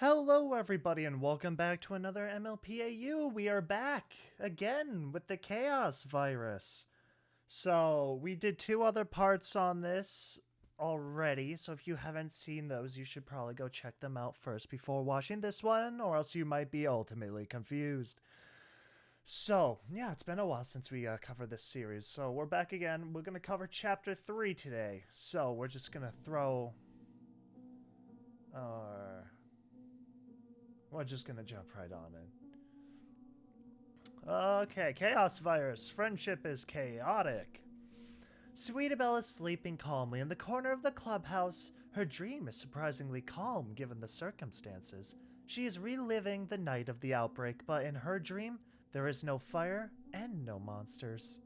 Hello, everybody, and welcome back to another MLPAU. We are back again with the Chaos Virus. So, we did two other parts on this already, so if you haven't seen those, you should probably go check them out first before watching this one, or else you might be ultimately confused. So, yeah, it's been a while since we covered this series, so we're back again. We're going to cover Chapter 3 today, so we're just going to throw... We're just gonna jump right on in. Okay, Chaos Virus. Friendship is chaotic. Sweetie Belle is sleeping calmly in the corner of the clubhouse. Her dream is surprisingly calm given the circumstances. She is reliving the night of the outbreak, but in her dream, there is no fire and no monsters.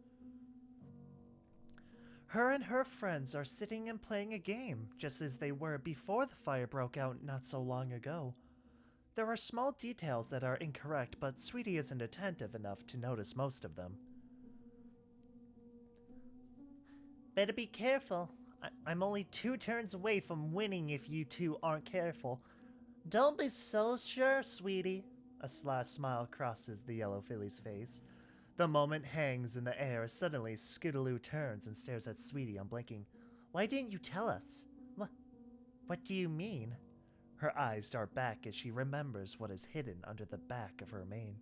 Her and her friends are sitting and playing a game, just as they were before the fire broke out not so long ago. There are small details that are incorrect, but Sweetie isn't attentive enough to notice most of them. Better be careful. I'm only 2 turns away from winning if you two aren't careful. Don't be so sure, Sweetie. A sly smile crosses the yellow filly's face. The moment hangs in the air as suddenly Skidaloo turns and stares at Sweetie, unblinking. Why didn't you tell us? What do you mean? Her eyes dart back as she remembers what is hidden under the back of her mane.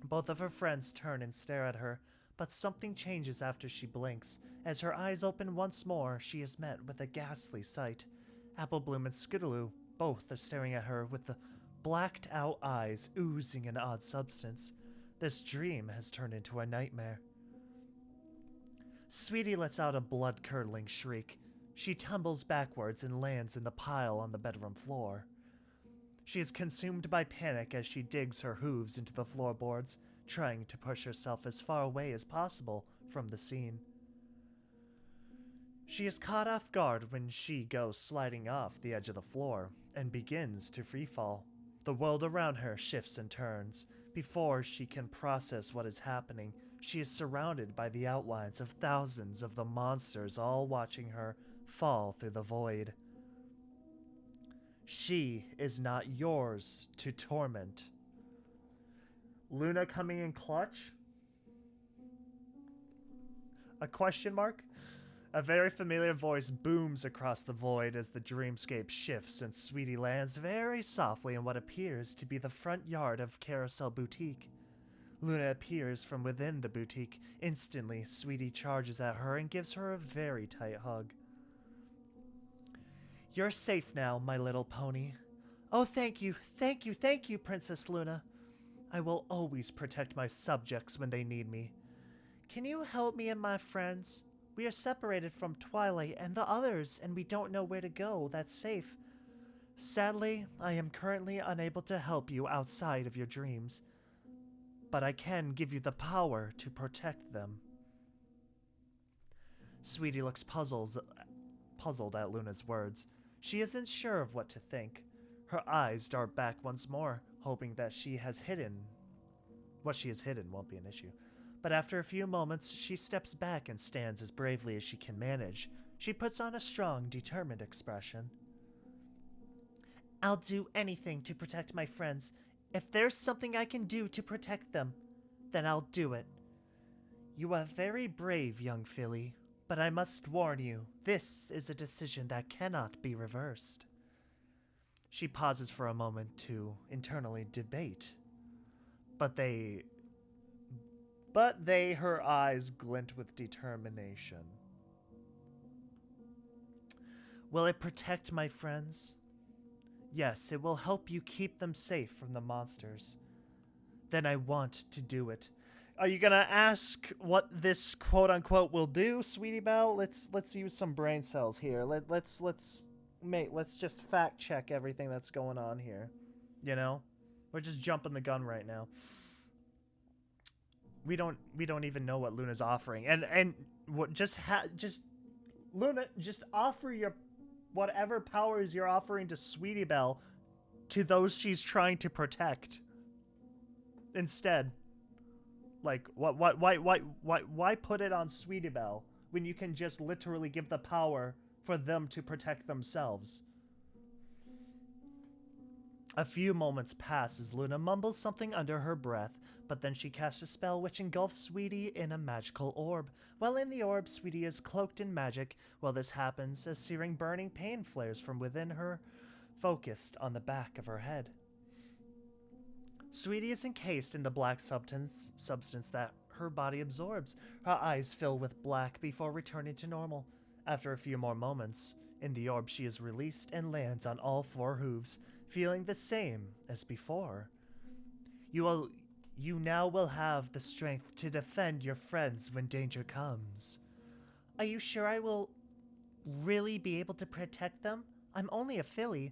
Both of her friends turn and stare at her, but something changes after she blinks. As her eyes open once more, she is met with a ghastly sight. Applebloom and Skidaloo both are staring at her with the blacked-out eyes oozing an odd substance. This dream has turned into a nightmare. Sweetie lets out a blood-curdling shriek. She tumbles backwards and lands in the pile on the bedroom floor. She is consumed by panic as she digs her hooves into the floorboards, trying to push herself as far away as possible from the scene. She is caught off guard when she goes sliding off the edge of the floor and begins to freefall. The world around her shifts and turns. Before she can process what is happening, she is surrounded by the outlines of thousands of the monsters all watching her fall through the void. She is not yours to torment. Luna coming in clutch? A question mark? A very familiar voice booms across the void as the dreamscape shifts and Sweetie lands very softly in what appears to be the front yard of Carousel Boutique. Luna appears from within the boutique. Instantly, Sweetie charges at her and gives her a very tight hug. You're safe now, my little pony. Oh, thank you, Princess Luna. I will always protect my subjects when they need me. Can you help me and my friends? We are separated from Twilight and the others, and we don't know where to go that's safe. Sadly, I am currently unable to help you outside of your dreams, but I can give you the power to protect them. Sweetie looks puzzled at Luna's words. She isn't sure of what to think. Her eyes dart back once more, hoping that what she has hidden won't be an issue. But after a few moments, she steps back and stands as bravely as she can manage. She puts on a strong, determined expression. I'll do anything to protect my friends. If there's something I can do to protect them, then I'll do it. You are very brave, young filly. But I must warn you, this is a decision that cannot be reversed. She pauses for a moment to internally debate. But her eyes glint with determination. Will it protect my friends? Yes, it will help you keep them safe from the monsters. Then I want to do it. Are you gonna ask what this quote-unquote will do, Sweetie Belle? Let's use some brain cells here. Let's just fact check everything that's going on here. You know, we're just jumping the gun right now. We don't even know what Luna's offering, and what Luna, just offer your whatever powers you're offering to Sweetie Belle to those she's trying to protect. Instead. Like, why put it on Sweetie Belle when you can just literally give the power for them to protect themselves? A few moments pass as Luna mumbles something under her breath, but then she casts a spell which engulfs Sweetie in a magical orb. While in the orb, Sweetie is cloaked in magic. While this happens, a searing burning pain flares from within her, focused on the back of her head. Sweetie is encased in the black substance that her body absorbs. Her eyes fill with black before returning to normal. After a few more moments, in the orb she is released and lands on all four hooves, feeling the same as before. You now will have the strength to defend your friends when danger comes. Are you sure I will really be able to protect them? I'm only a filly.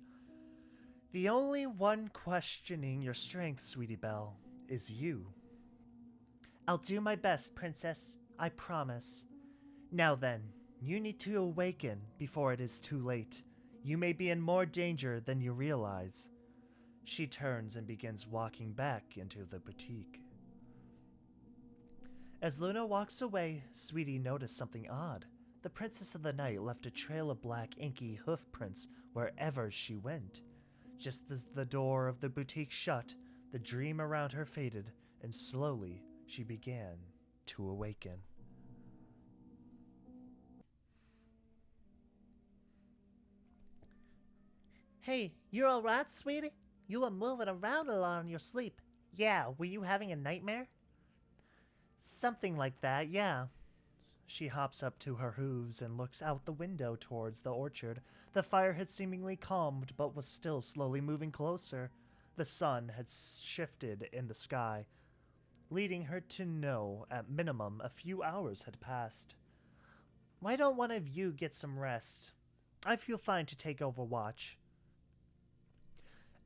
The only one questioning your strength, Sweetie Belle, is you. I'll do my best, Princess. I promise. Now then, you need to awaken before it is too late. You may be in more danger than you realize. She turns and begins walking back into the boutique. As Luna walks away, Sweetie noticed something odd. The Princess of the Night left a trail of black inky hoof prints wherever she went. Just as the door of the boutique shut, the dream around her faded, and slowly she began to awaken. Hey, you alright, sweetie? You were moving around a lot in your sleep. Yeah, were you having a nightmare? Something like that, yeah. She hops up to her hooves and looks out the window towards the orchard. The fire had seemingly calmed, but was still slowly moving closer. The sun had shifted in the sky, leading her to know, at minimum, a few hours had passed. Why don't one of you get some rest? I feel fine to take over watch.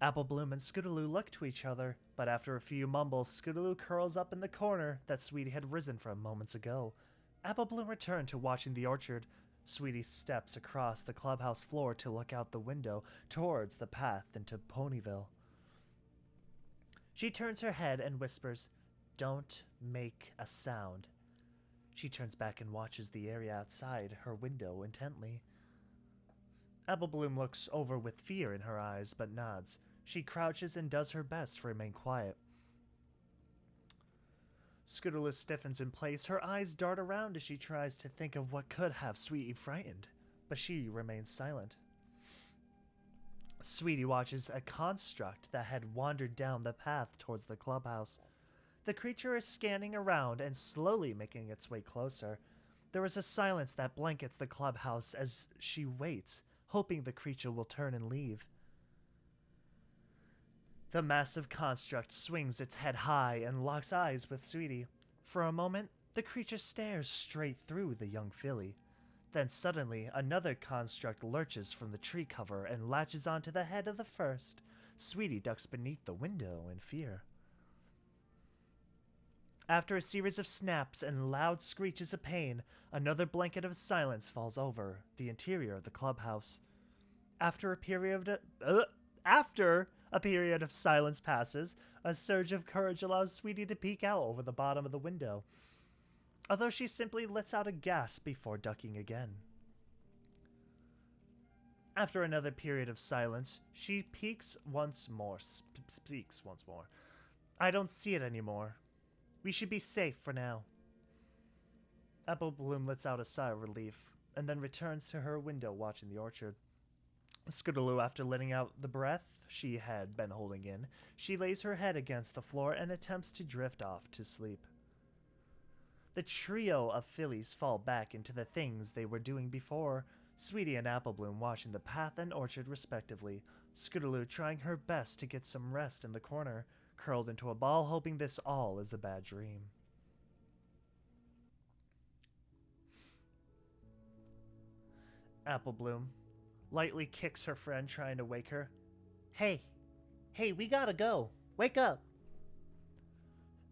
Apple Bloom and Scootaloo look to each other, but after a few mumbles, Scootaloo curls up in the corner that Sweetie had risen from moments ago. Apple Bloom returned to watching the orchard. Sweetie steps across the clubhouse floor to look out the window towards the path into Ponyville. She turns her head and whispers, "Don't make a sound." She turns back and watches the area outside her window intently. Apple Bloom looks over with fear in her eyes, but nods. She crouches and does her best to remain quiet. Scootaloo stiffens in place. Her eyes dart around as she tries to think of what could have Sweetie frightened, but she remains silent. Sweetie watches a construct that had wandered down the path towards the clubhouse. The creature is scanning around and slowly making its way closer. There is a silence that blankets the clubhouse as she waits, hoping the creature will turn and leave. The massive construct swings its head high and locks eyes with Sweetie. For a moment, the creature stares straight through the young filly. Then suddenly, another construct lurches from the tree cover and latches onto the head of the first. Sweetie ducks beneath the window in fear. After a series of snaps and loud screeches of pain, another blanket of silence falls over the interior of the clubhouse. After a period of silence passes, a surge of courage allows Sweetie to peek out over the bottom of the window, although she simply lets out a gasp before ducking again. After another period of silence, she speaks once more. I don't see it anymore. We should be safe for now. Apple Bloom lets out a sigh of relief, and then returns to her window watching the orchard. Scootaloo, after letting out the breath she had been holding in, she lays her head against the floor and attempts to drift off to sleep. The trio of fillies fall back into the things they were doing before, Sweetie and Apple Bloom watching the path and orchard respectively, Scootaloo trying her best to get some rest in the corner, curled into a ball hoping this all is a bad dream. Apple Bloom lightly kicks her friend, trying to wake her. Hey, we gotta go. Wake up.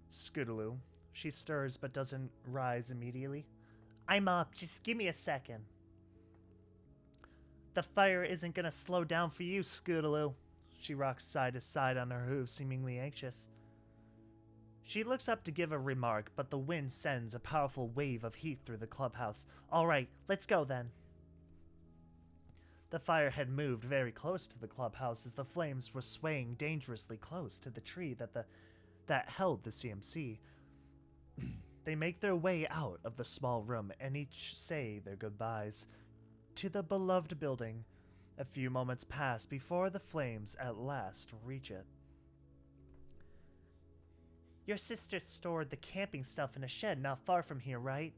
Scootaloo. She stirs but doesn't rise immediately. I'm up. Just give me a second. The fire isn't gonna slow down for you, Scootaloo. She rocks side to side on her hooves, seemingly anxious. She looks up to give a remark, but the wind sends a powerful wave of heat through the clubhouse. All right, let's go then. The fire had moved very close to the clubhouse as the flames were swaying dangerously close to the tree that held the CMC. They make their way out of the small room and each say their goodbyes to the beloved building. A few moments pass before the flames at last reach it. Your sister stored the camping stuff in a shed not far from here, right?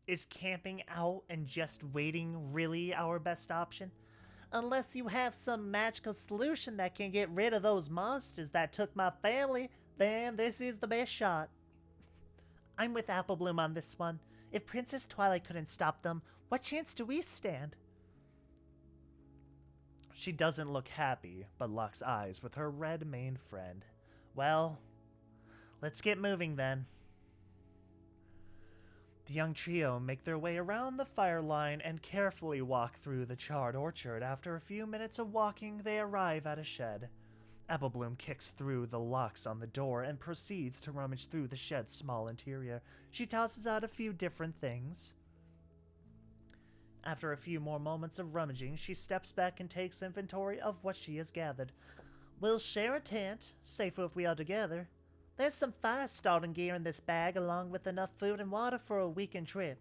Is camping out and just waiting really our best option? Unless you have some magical solution that can get rid of those monsters that took my family, then this is the best shot. I'm with Applebloom on this one. If Princess Twilight couldn't stop them, what chance do we stand? She doesn't look happy, but locks eyes with her red-maned friend. Well, let's get moving then. The young trio make their way around the fire line and carefully walk through the charred orchard. After a few minutes of walking, they arrive at a shed. Applebloom kicks through the locks on the door and proceeds to rummage through the shed's small interior. She tosses out a few different things. After a few more moments of rummaging, she steps back and takes inventory of what she has gathered. We'll share a tent, safer if we are together. There's some fire-starting gear in this bag, along with enough food and water for a weekend trip.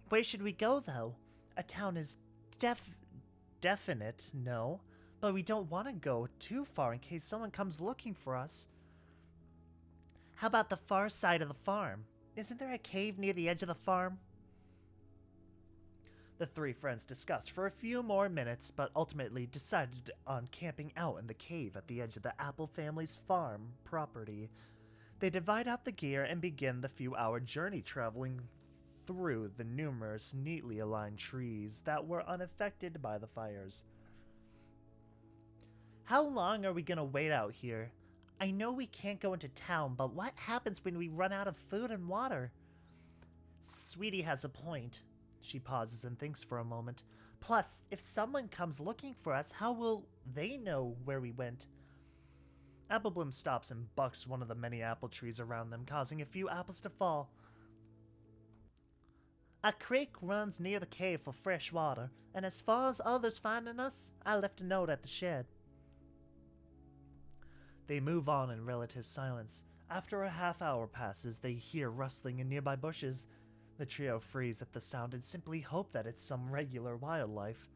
Where should we go, though? A town is definite, no. But we don't want to go too far in case someone comes looking for us. How about the far side of the farm? Isn't there a cave near the edge of the farm? The three friends discussed for a few more minutes, but ultimately decided on camping out in the cave at the edge of the Apple family's farm property. They divide out the gear and begin the few-hour journey traveling through the numerous neatly aligned trees that were unaffected by the fires. How long are we gonna wait out here? I know we can't go into town, but what happens when we run out of food and water? Sweetie has a point. She pauses and thinks for a moment. Plus, if someone comes looking for us, how will they know where we went? Applebloom stops and bucks one of the many apple trees around them, causing a few apples to fall. A creek runs near the cave for fresh water, and as far as others finding us, I left a note at the shed. They move on in relative silence. After a half hour passes, they hear rustling in nearby bushes. The trio freeze at the sound and simply hope that it's some regular wildlife.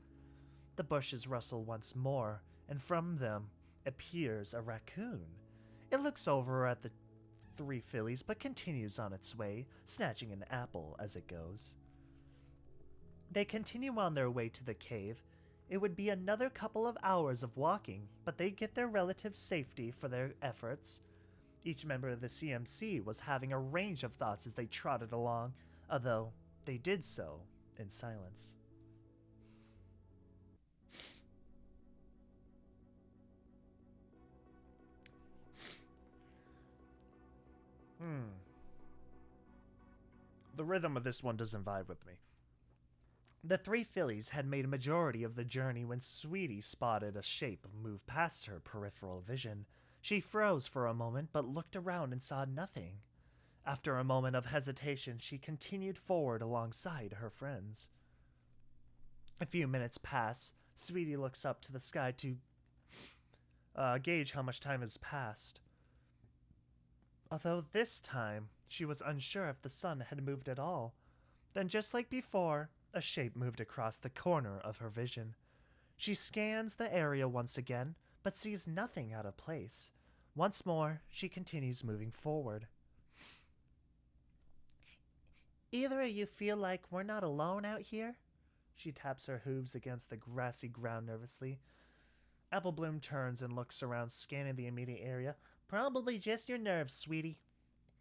The bushes rustle once more, and from them appears a raccoon. It looks over at the three fillies, but continues on its way, snatching an apple as it goes. They continue on their way to the cave. It would be another couple of hours of walking, but they get their relative safety for their efforts. Each member of the CMC was having a range of thoughts as they trotted along, although they did so in silence. The rhythm of this one doesn't vibe with me. The three fillies had made a majority of the journey when Sweetie spotted a shape move past her peripheral vision. She froze for a moment but looked around and saw nothing. After a moment of hesitation, she continued forward alongside her friends. A few minutes pass. Sweetie looks up to the sky to gauge how much time has passed. Although this time, she was unsure if the sun had moved at all. Then, just like before, a shape moved across the corner of her vision. She scans the area once again, but sees nothing out of place. Once more, she continues moving forward. Either of you feel like we're not alone out here? She taps her hooves against the grassy ground nervously. Applebloom turns and looks around, scanning the immediate area. Probably just your nerves, sweetie.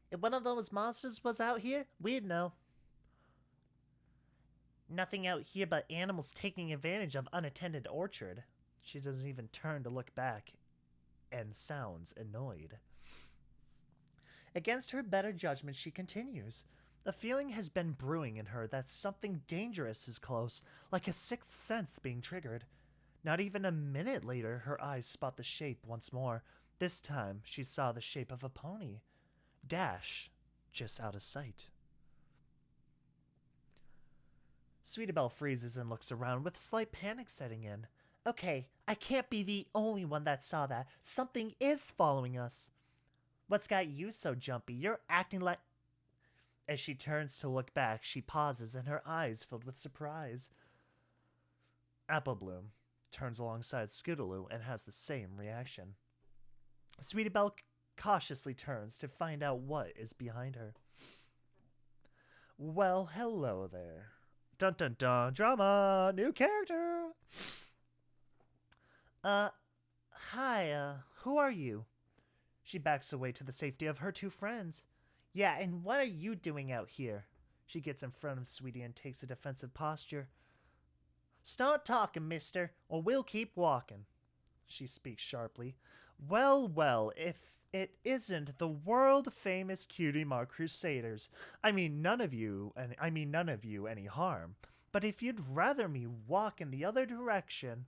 If one of those monsters was out here, we'd know. Nothing out here but animals taking advantage of unattended orchard. She doesn't even turn to look back and sounds annoyed. Against her better judgment, she continues. A feeling has been brewing in her that something dangerous is close, like a sixth sense being triggered. Not even a minute later, her eyes spot the shape once more. This time, she saw the shape of a pony. Dash, just out of sight. Sweetie Belle freezes and looks around with slight panic setting in. Okay, I can't be the only one that saw that. Something is following us. What's got you so jumpy? You're acting like... As she turns to look back, she pauses and her eyes filled with surprise. Apple Bloom turns alongside Scootaloo and has the same reaction. Sweetie Belle cautiously turns to find out what is behind her. Well, hello there. Dun dun dun, drama, new character. Hi, who are you? She backs away to the safety of her two friends. Yeah, and what are you doing out here? She gets in front of Sweetie and takes a defensive posture. Start talking, mister, or we'll keep walking. She speaks sharply. Well, well, if it isn't the world-famous Cutie Mark Crusaders. I mean none of you any harm. But if you'd rather me walk in the other direction,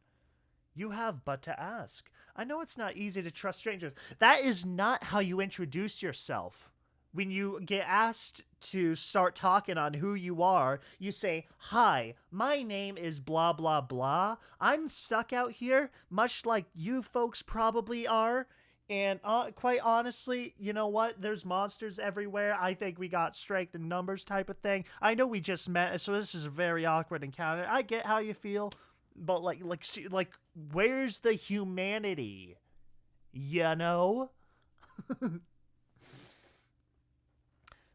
you have but to ask. I know it's not easy to trust strangers. That is not how you introduce yourself. When you get asked to start talking on who you are, you say, hi, my name is blah, blah, blah. I'm stuck out here, much like you folks probably are. And quite honestly, you know what? There's monsters everywhere. I think we got strength in numbers type of thing. I know we just met, so this is a very awkward encounter. I get how you feel, but like, where's the humanity? You know?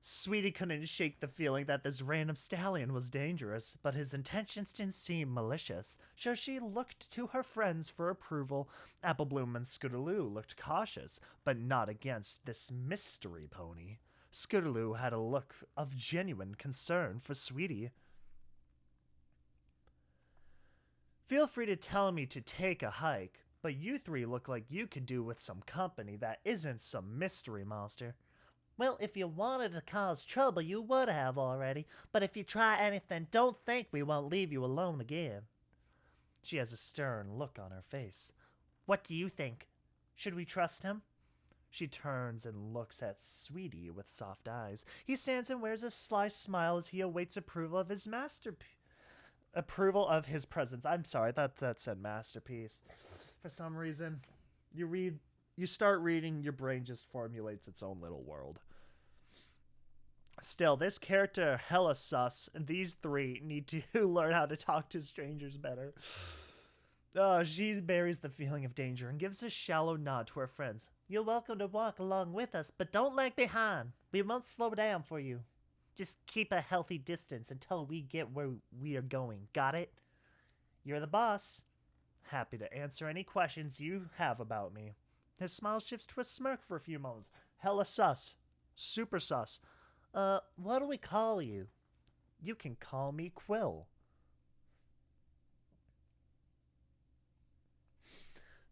Sweetie couldn't shake the feeling that this random stallion was dangerous, but his intentions didn't seem malicious, so she looked to her friends for approval. Apple Bloom and Scootaloo looked cautious, but not against this mystery pony. Scootaloo had a look of genuine concern for Sweetie. Feel free to tell me to take a hike, but you three look like you could do with some company that isn't some mystery monster. Well, if you wanted to cause trouble, you would have already. But if you try anything, don't think we won't leave you alone again. She has a stern look on her face. What do you think? Should we trust him? She turns and looks at Sweetie with soft eyes. He stands and wears a sly smile as he awaits approval of his approval of his presence. I'm sorry, that said masterpiece. For some reason, you start reading, your brain just formulates its own little world. Still, this character hella sus, and these three need to learn how to talk to strangers better. She buries the feeling of danger and gives a shallow nod to her friends. You're welcome to walk along with us, but don't lag behind. We won't slow down for you. Just keep a healthy distance until we get where we are going. Got it? You're the boss. Happy to answer any questions you have about me. His smile shifts to a smirk for a few moments. Hella sus. Super sus. What do we call you? You can call me Quill.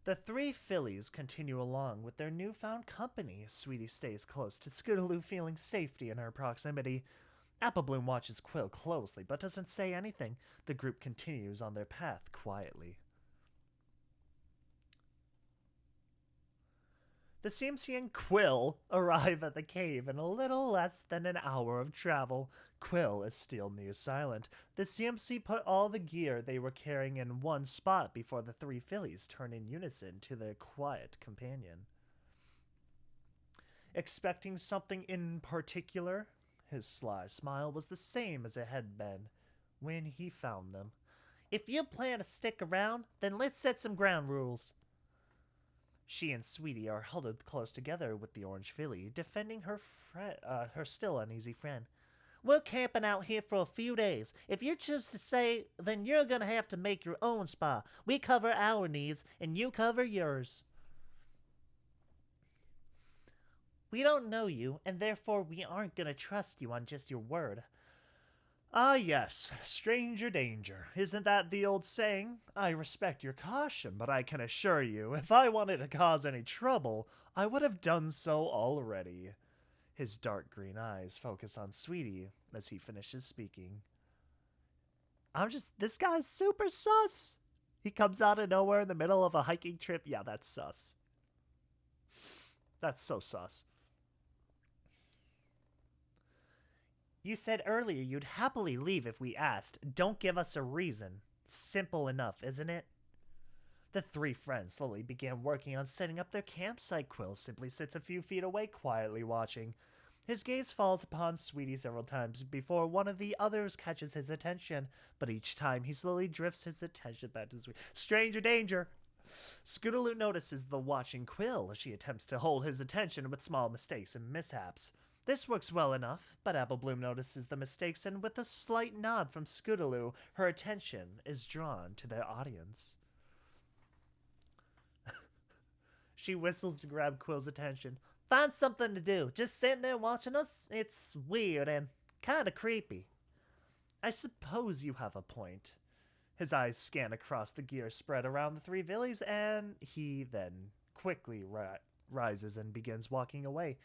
The three fillies continue along with their newfound company. Sweetie stays close to Scootaloo, feeling safety in her proximity. Apple Bloom watches Quill closely, but doesn't say anything. The group continues on their path quietly. The CMC and Quill arrive at the cave in a little less than an hour of travel. Quill is still near silent. The CMC put all the gear they were carrying in one spot before the three fillies turn in unison to their quiet companion. Expecting something in particular? His sly smile was the same as it had been when he found them. If you plan to stick around, then let's set some ground rules. She and Sweetie are huddled close together with the orange filly, defending her still uneasy friend. We're camping out here for a few days. If you choose to stay, then you're gonna have to make your own spa. We cover our needs, and you cover yours. We don't know you, and therefore we aren't gonna trust you on just your word. Ah, yes, stranger danger. Isn't that the old saying? I respect your caution, but I can assure you, if I wanted to cause any trouble, I would have done so already. His dark green eyes focus on Sweetie as he finishes speaking. This guy's super sus. He comes out of nowhere in the middle of a hiking trip. Yeah, that's sus. That's so sus. You said earlier you'd happily leave if we asked. Don't give us a reason. Simple enough, isn't it? The three friends slowly began working on setting up their campsite. Quill simply sits a few feet away, quietly watching. His gaze falls upon Sweetie several times before one of the others catches his attention, but each time he slowly drifts his attention back to Sweetie. Stranger danger! Scootaloo notices the watching Quill as she attempts to hold his attention with small mistakes and mishaps. This works well enough, but Apple Bloom notices the mistakes, and with a slight nod from Scootaloo, her attention is drawn to their audience. She whistles to grab Quill's attention. Find something to do. Just sitting there watching us? It's weird and kind of creepy. I suppose you have a point. His eyes scan across the gear spread around the three villies, and he then quickly rises and begins walking away.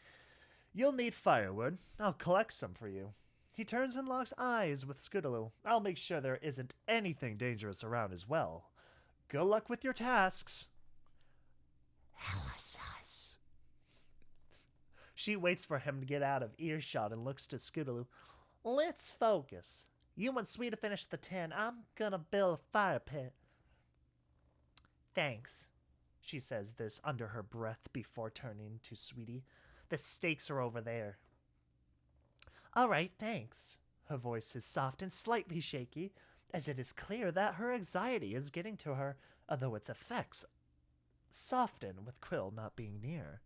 You'll need firewood. I'll collect some for you. He turns and locks eyes with Scootaloo. I'll make sure there isn't anything dangerous around as well. Good luck with your tasks. Sus. She waits for him to get out of earshot and looks to Scootaloo. Let's focus. You and Sweetie finish the tent. I'm gonna build a fire pit. Thanks, she says this under her breath before turning to Sweetie. The stakes are over there. All right, thanks. Her voice is soft and slightly shaky, as it is clear that her anxiety is getting to her, although its effects soften with Quill not being near.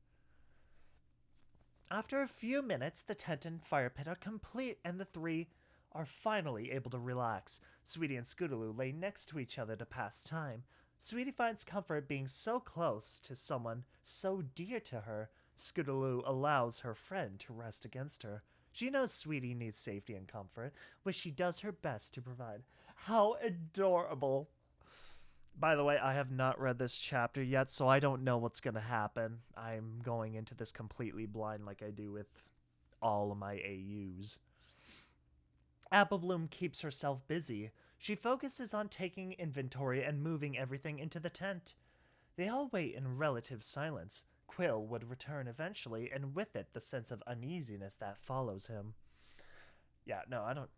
After a few minutes, the tent and fire pit are complete, and the three are finally able to relax. Sweetie and Scootaloo lay next to each other to pass time. Sweetie finds comfort being so close to someone so dear to her. Scootaloo allows her friend to rest against her. She knows Sweetie needs safety and comfort, which she does her best to provide. How adorable! By the way, I have not read this chapter yet, so I don't know what's going to happen. I'm going into this completely blind like I do with all of my AUs. Apple Bloom keeps herself busy. She focuses on taking inventory and moving everything into the tent. They all wait in relative silence. Quill would return eventually, and with it the sense of uneasiness that follows him. Yeah, no, I don't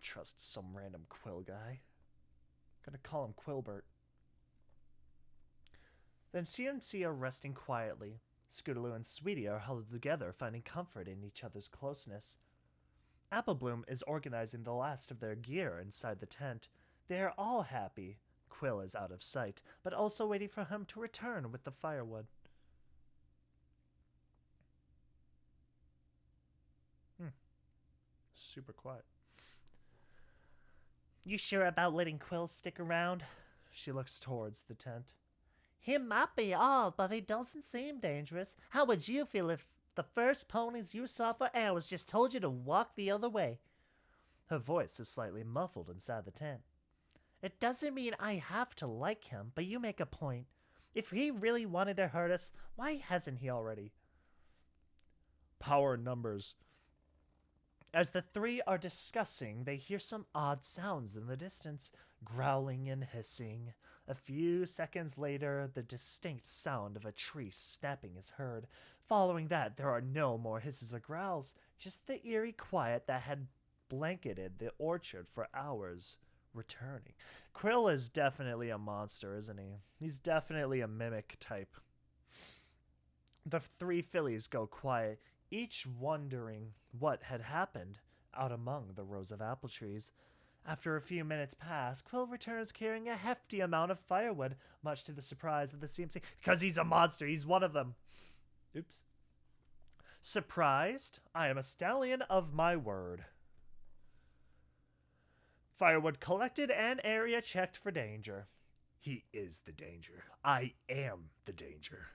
trust some random Quill guy. I'm gonna call him Quilbert. Then CMC are resting quietly. Scootaloo and Sweetie are held together, finding comfort in each other's closeness. Apple Bloom is organizing the last of their gear inside the tent. They are all happy. Quill is out of sight, but also waiting for him to return with the firewood. Super quiet. You sure about letting Quill stick around? She looks towards the tent. He might be odd, but he doesn't seem dangerous. How would you feel if the first ponies you saw for hours just told you to walk the other way? Her voice is slightly muffled inside the tent. It doesn't mean I have to like him, but you make a point. If he really wanted to hurt us, why hasn't he already? Power in numbers. As the three are discussing, they hear some odd sounds in the distance, growling and hissing. A few seconds later, the distinct sound of a tree snapping is heard. Following that, there are no more hisses or growls, just the eerie quiet that had blanketed the orchard for hours returning. Quill is definitely a monster, isn't he? He's definitely a mimic type. The three fillies go quiet, each wondering what had happened out among the rows of apple trees. After a few minutes pass, Quill returns carrying a hefty amount of firewood, much to the surprise of the CMC. Because he's a monster, he's one of them. Oops. Surprised? I am a stallion of my word. Firewood collected and area checked for danger. He is the danger. I am the danger.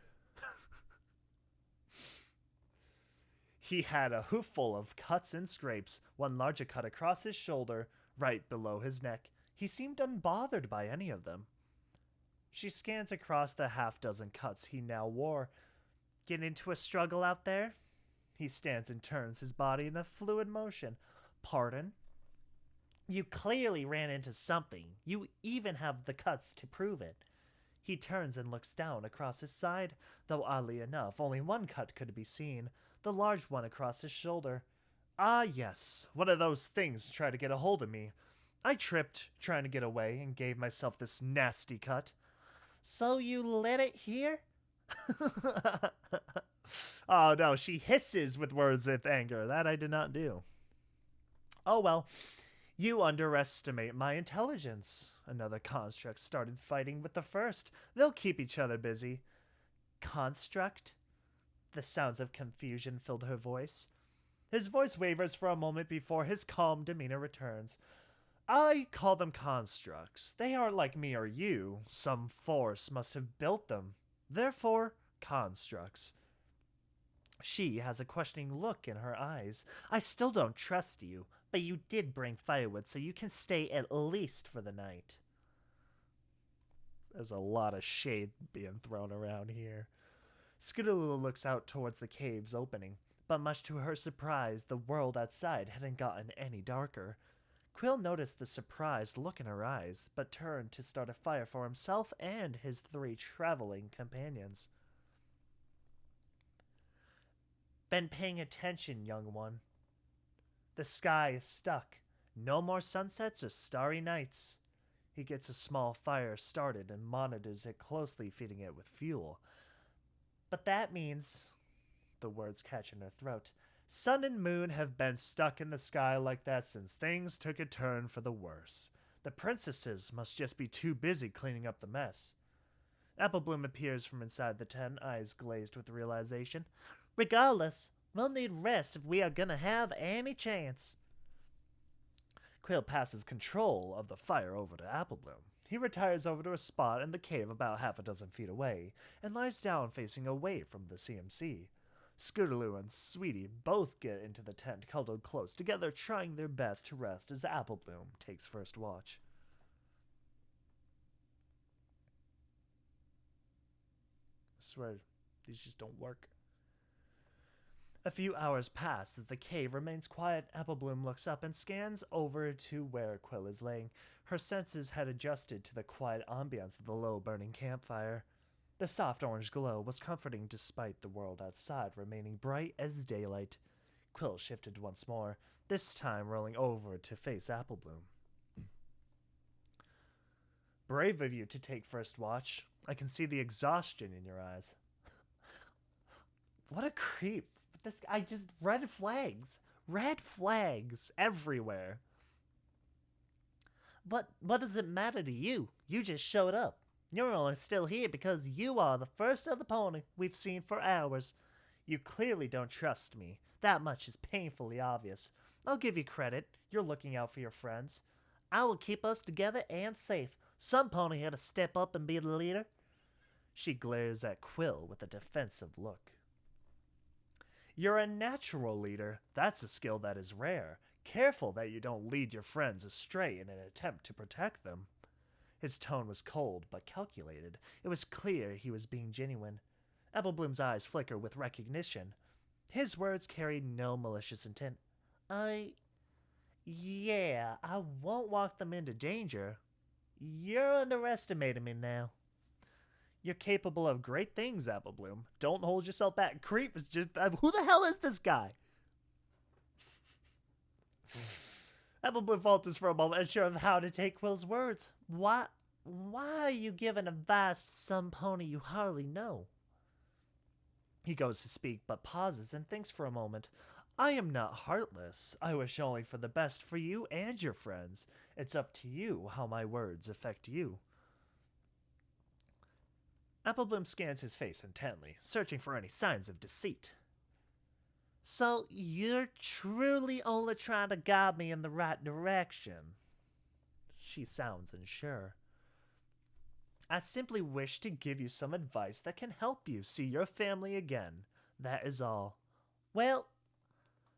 He had a hoofful of cuts and scrapes, one larger cut across his shoulder, right below his neck. He seemed unbothered by any of them. She scans across the half-dozen cuts he now wore. Get into a struggle out there? He stands and turns his body in a fluid motion. Pardon? You clearly ran into something. You even have the cuts to prove it. He turns and looks down across his side, though oddly enough, only one cut could be seen, the large one across his shoulder. Ah, yes, one of those things tried to get a hold of me. I tripped, trying to get away, and gave myself this nasty cut. So you let it here? Oh no, she hisses with words of anger. That I did not do. Oh well, you underestimate my intelligence. Another construct started fighting with the first. They'll keep each other busy. Construct? The sounds of confusion filled her voice. His voice wavers for a moment before his calm demeanor returns. I call them constructs. They aren't like me or you. Some force must have built them. Therefore, constructs. She has a questioning look in her eyes. I still don't trust you, but you did bring firewood, so you can stay at least for the night. There's a lot of shade being thrown around here. Scootaloo looks out towards the cave's opening, but much to her surprise, the world outside hadn't gotten any darker. Quill noticed the surprised look in her eyes, but turned to start a fire for himself and his 3 traveling companions. Been paying attention, young one. The sky is stuck. No more sunsets or starry nights. He gets a small fire started and monitors it closely, feeding it with fuel. But that means, the words catch in her throat, sun and moon have been stuck in the sky like that since things took a turn for the worse. The princesses must just be too busy cleaning up the mess. Applebloom appears from inside the tent, eyes glazed with realization. Regardless, we'll need rest if we are gonna have any chance. Quill passes control of the fire over to Applebloom. He retires over to a spot in the cave about half a dozen feet away and lies down facing away from the CMC. Scootaloo and Sweetie both get into the tent, cuddled close together, trying their best to rest as Applebloom takes first watch. I swear, these just don't work. A few hours pass as the cave remains quiet. Applebloom looks up and scans over to where Quill is laying. Her senses had adjusted to the quiet ambience of the low-burning campfire. The soft orange glow was comforting despite the world outside remaining bright as daylight. Quill shifted once more, this time rolling over to face Applebloom. Brave of you to take first watch. I can see the exhaustion in your eyes. What a creep. This guy just red flags. Red flags everywhere. But what does it matter to you? You just showed up. You're only still here because you are the first of the pony we've seen for hours. You clearly don't trust me. That much is painfully obvious. I'll give you credit. You're looking out for your friends. I will keep us together and safe. Some pony had to step up and be the leader. She glares at Quill with a defensive look. You're a natural leader. That's a skill that is rare. Careful that you don't lead your friends astray in an attempt to protect them. His tone was cold but calculated. It was clear he was being genuine. Applebloom's eyes flicker with recognition. His words carried no malicious intent. Yeah, I won't walk them into danger. You're underestimating me now. You're capable of great things, Applebloom. Don't hold yourself back. Creep is just... who the hell is this guy? Applebloom falters for a moment, unsure of how to take Quill's words. Why are you giving advice to some pony you hardly know? He goes to speak, but pauses and thinks for a moment. I am not heartless. I wish only for the best for you and your friends. It's up to you how my words affect you. Applebloom scans his face intently, searching for any signs of deceit. So you're truly only trying to guide me in the right direction? She sounds unsure. I simply wish to give you some advice that can help you see your family again. That is all. Well,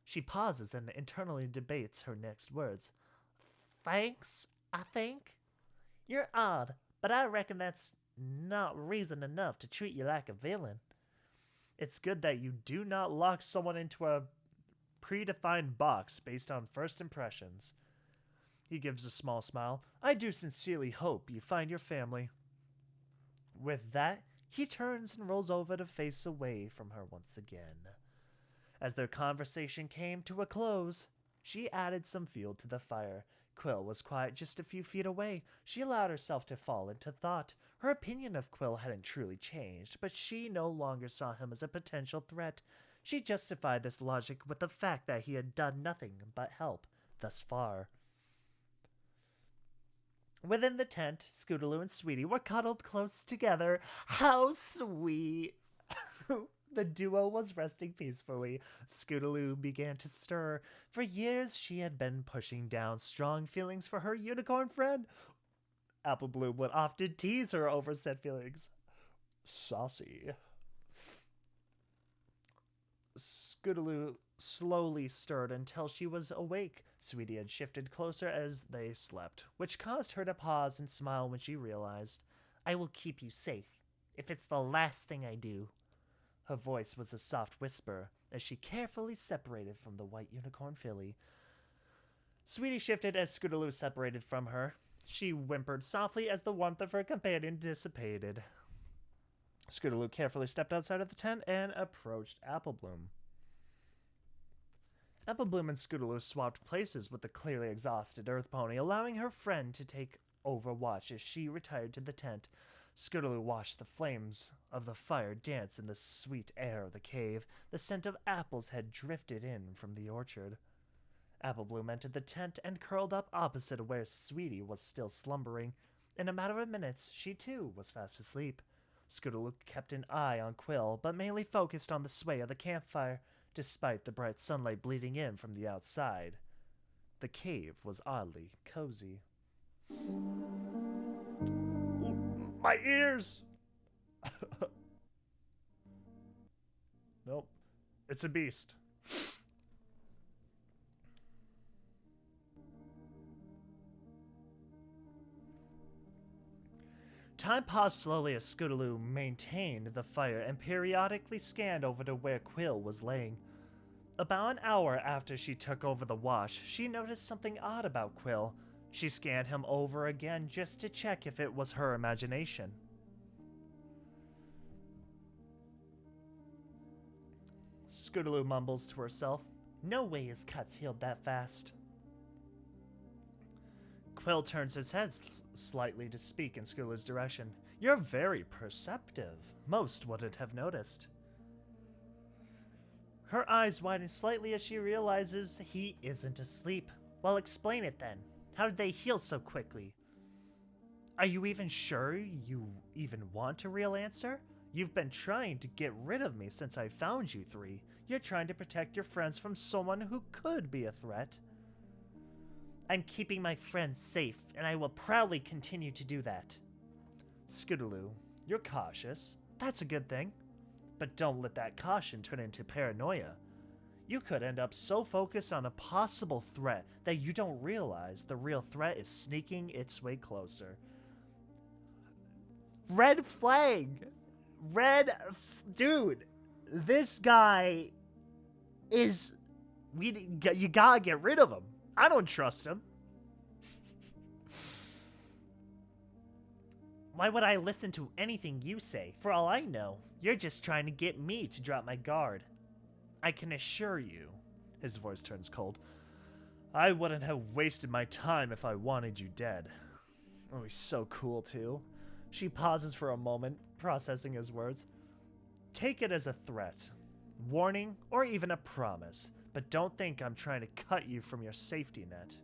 she pauses and internally debates her next words. Thanks, I think. You're odd, but I reckon that's not reason enough to treat you like a villain. It's good that you do not lock someone into a predefined box based on first impressions. He gives a small smile. I do sincerely hope you find your family. With that, he turns and rolls over to face away from her once again. As their conversation came to a close, she added some fuel to the fire. Quill was quiet just a few feet away. She allowed herself to fall into thought. Her opinion of Quill hadn't truly changed, but she no longer saw him as a potential threat. She justified this logic with the fact that he had done nothing but help thus far. Within the tent, Scootaloo and Sweetie were cuddled close together. How sweet! The duo was resting peacefully. Scootaloo began to stir. For years, she had been pushing down strong feelings for her unicorn friend. Apple Bloom would often tease her over said feelings. Saucy. Scootaloo slowly stirred until she was awake. Sweetie had shifted closer as they slept, which caused her to pause and smile when she realized, I will keep you safe, if it's the last thing I do. Her voice was a soft whisper as she carefully separated from the white unicorn filly. Sweetie shifted as Scootaloo separated from her. She whimpered softly as the warmth of her companion dissipated. Scootaloo carefully stepped outside of the tent and approached Apple Bloom. Apple Bloom and Scootaloo swapped places with the clearly exhausted Earth Pony, allowing her friend to take over watch as she retired to the tent. Scootaloo watched the flames of the fire dance in the sweet air of the cave. The scent of apples had drifted in from the orchard. Apple Bloom entered the tent and curled up opposite where Sweetie was still slumbering. In a matter of minutes, she too was fast asleep. Scootaloo kept an eye on Quill, but mainly focused on the sway of the campfire. Despite the bright sunlight bleeding in from the outside, the cave was oddly cozy. My ears! Nope. It's a beast. Time paused slowly as Scootaloo maintained the fire and periodically scanned over to where Quill was laying. About an hour after she took over the watch, she noticed something odd about Quill. She scanned him over again just to check if it was her imagination. Scootaloo mumbles to herself, no way his cuts healed that fast. Quill turns his head slightly to speak in Scootaloo's direction. You're very perceptive. Most wouldn't have noticed. Her eyes widen slightly as she realizes he isn't asleep. Well, explain it then. How did they heal so quickly? Are you even sure you even want a real answer? You've been trying to get rid of me since I found you three. You're trying to protect your friends from someone who could be a threat. I'm keeping my friends safe, and I will proudly continue to do that. Scootaloo, you're cautious. That's a good thing. But don't let that caution turn into paranoia. You could end up so focused on a possible threat that you don't realize the real threat is sneaking its way closer. Red flag! Dude, this guy is... You gotta get rid of him. I don't trust him. Why would I listen to anything you say? For all I know, you're just trying to get me to drop my guard. I can assure you, his voice turns cold, I wouldn't have wasted my time if I wanted you dead. Oh, he's so cool too. She pauses for a moment, processing his words. Take it as a threat, warning, or even a promise, but don't think I'm trying to cut you from your safety net.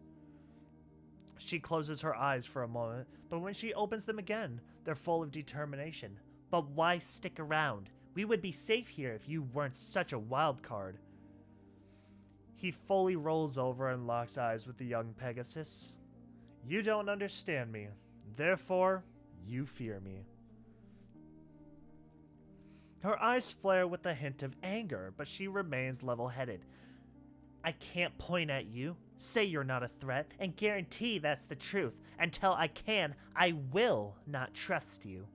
She closes her eyes for a moment, but when she opens them again, they're full of determination. But why stick around? We would be safe here if you weren't such a wild card. He fully rolls over and locks eyes with the young Pegasus. You don't understand me. Therefore, you fear me. Her eyes flare with a hint of anger, but she remains level-headed. I can't point at you, say you're not a threat, and guarantee that's the truth. Until I can, I will not trust you.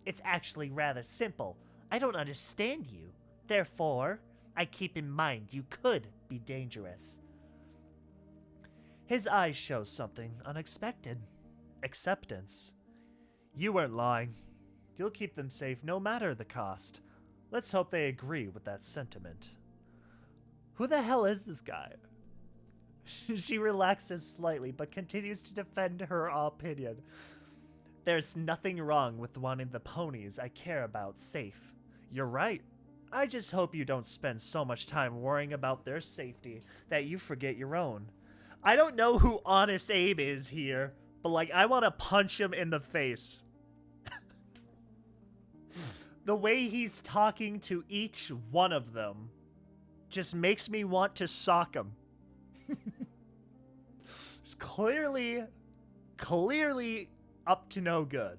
It's actually rather simple. I don't understand you. Therefore, I keep in mind you could be dangerous. His eyes show something unexpected. Acceptance. You weren't lying. You'll keep them safe no matter the cost. Let's hope they agree with that sentiment. Who the hell is this guy? She relaxes slightly, but continues to defend her opinion. There's nothing wrong with wanting the ponies I care about safe. You're right. I just hope you don't spend so much time worrying about their safety that you forget your own. I don't know who Honest Abe is here, but like, I want to punch him in the face. The way he's talking to each one of them just makes me want to sock him. It's clearly up to no good.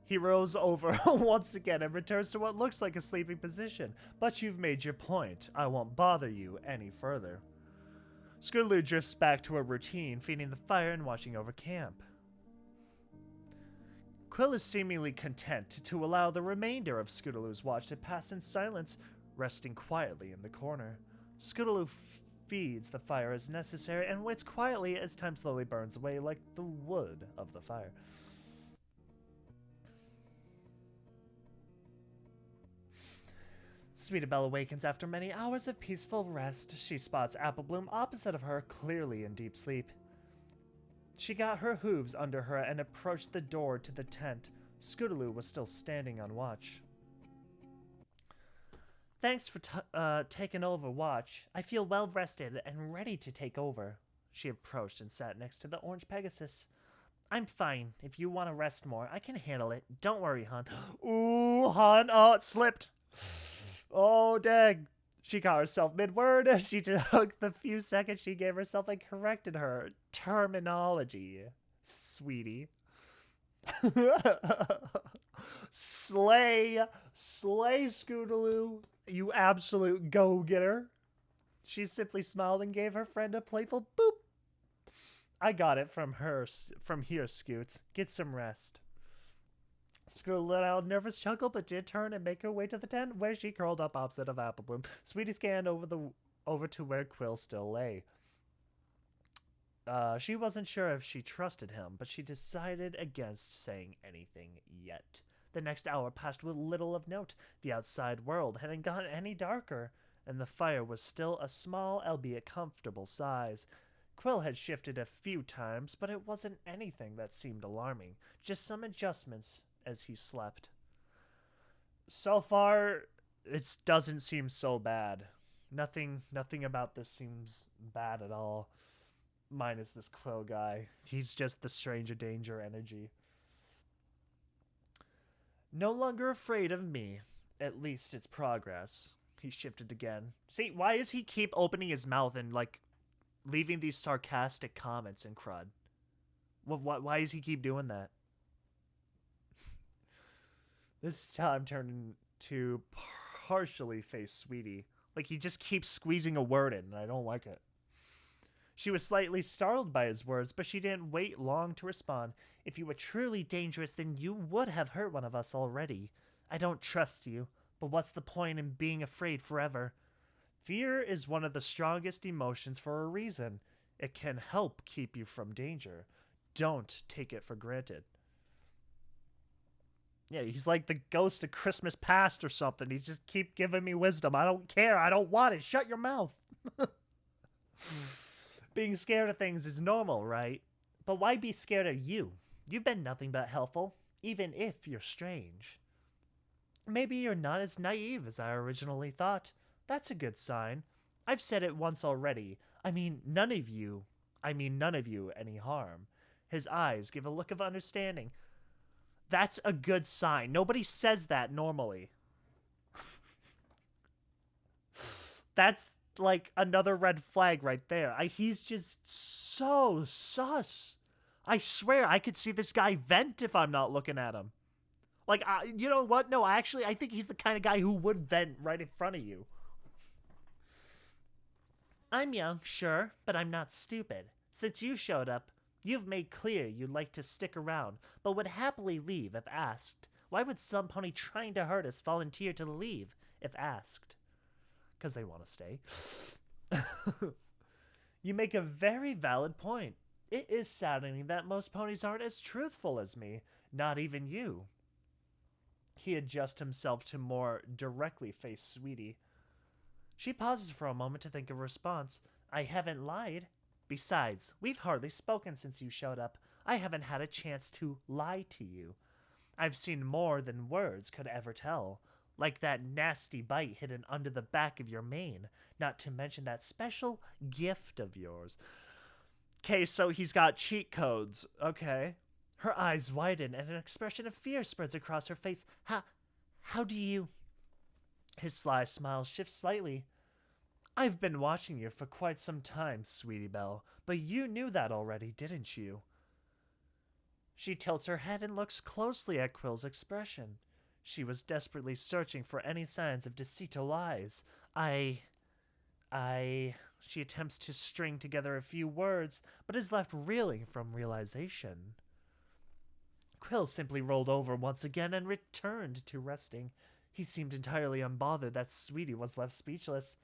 He rolls over once again and returns to what looks like a sleeping position. But you've made your point. I won't bother you any further. Scootaloo drifts back to her routine, feeding the fire and watching over camp. Quill is seemingly content to allow the remainder of Scootaloo's watch to pass in silence, resting quietly in the corner. Scootaloo feeds the fire as necessary and waits quietly as time slowly burns away like the wood of the fire. Sweetie Belle awakens after many hours of peaceful rest. She spots Apple Bloom opposite of her, clearly in deep sleep. She got her hooves under her and approached the door to the tent. Scootaloo was still standing on watch. Thanks for taking over watch. I feel well rested and ready to take over. She approached and sat next to the orange Pegasus. I'm fine. If you want to rest more, I can handle it. Don't worry, hon. Ooh, hon. Oh, it slipped. Oh, dang. She caught herself mid-word. She took the few seconds she gave herself and corrected her terminology. Sweetie. Slay. Slay, Scootaloo. You absolute go-getter. She simply smiled and gave her friend a playful boop. I got it from here, Scoots. Get some rest. Scootaloo let out a nervous chuckle, but did turn and make her way to the tent, where she curled up opposite of Apple Bloom. Sweetie scanned over to where Quill still lay. She wasn't sure if she trusted him, but she decided against saying anything yet. The next hour passed with little of note. The outside world hadn't gotten any darker, and the fire was still a small, albeit comfortable size. Quill had shifted a few times, but it wasn't anything that seemed alarming, just some adjustments as he slept. So far, it doesn't seem so bad. Nothing about this seems bad at all. Minus this Quill guy. He's just the stranger danger energy. No longer afraid of me. At least it's progress. He shifted again. See, why does he keep opening his mouth and, like, leaving these sarcastic comments and crud? Why does he keep doing that? This time turned to partially face Sweetie. Like, he just keeps squeezing a word in, and I don't like it. She was slightly startled by his words, but she didn't wait long to respond. If you were truly dangerous, then you would have hurt one of us already. I don't trust you, but what's the point in being afraid forever? Fear is one of the strongest emotions for a reason. It can help keep you from danger. Don't take it for granted. Yeah, he's like the ghost of Christmas past or something. He just keep giving me wisdom. I don't care. I don't want it. Shut your mouth. Being scared of things is normal, right? But why be scared of you? You've been nothing but helpful, even if you're strange. Maybe you're not as naive as I originally thought. That's a good sign. I've said it once already. I mean none of you any harm. His eyes give a look of understanding. That's a good sign. Nobody says that normally. That's like another red flag right there. He's just so sus. I swear I could see this guy vent if I'm not looking at him. Like, you know what? No, I think he's the kind of guy who would vent right in front of you. I'm young, sure, but I'm not stupid. Since you showed up, you've made clear you'd like to stick around, but would happily leave if asked. Why would some pony trying to hurt us volunteer to leave if asked? Because they want to stay. You make a very valid point. It is saddening that most ponies aren't as truthful as me, not even you. He adjusts himself to more directly face Sweetie. She pauses for a moment to think of a response. I haven't lied. Besides, we've hardly spoken since you showed up. I haven't had a chance to lie to you. I've seen more than words could ever tell. Like that nasty bite hidden under the back of your mane, not to mention that special gift of yours. Okay, so he's got cheat codes. Okay. Her eyes widen and an expression of fear spreads across her face. How do you... His sly smile shifts slightly. I've been watching you for quite some time, Sweetie Belle, but you knew that already, didn't you? She tilts her head and looks closely at Quill's expression. She was desperately searching for any signs of deceit or lies. She attempts to string together a few words, but is left reeling from realization. Quill simply rolled over once again and returned to resting. He seemed entirely unbothered that Sweetie was left speechless.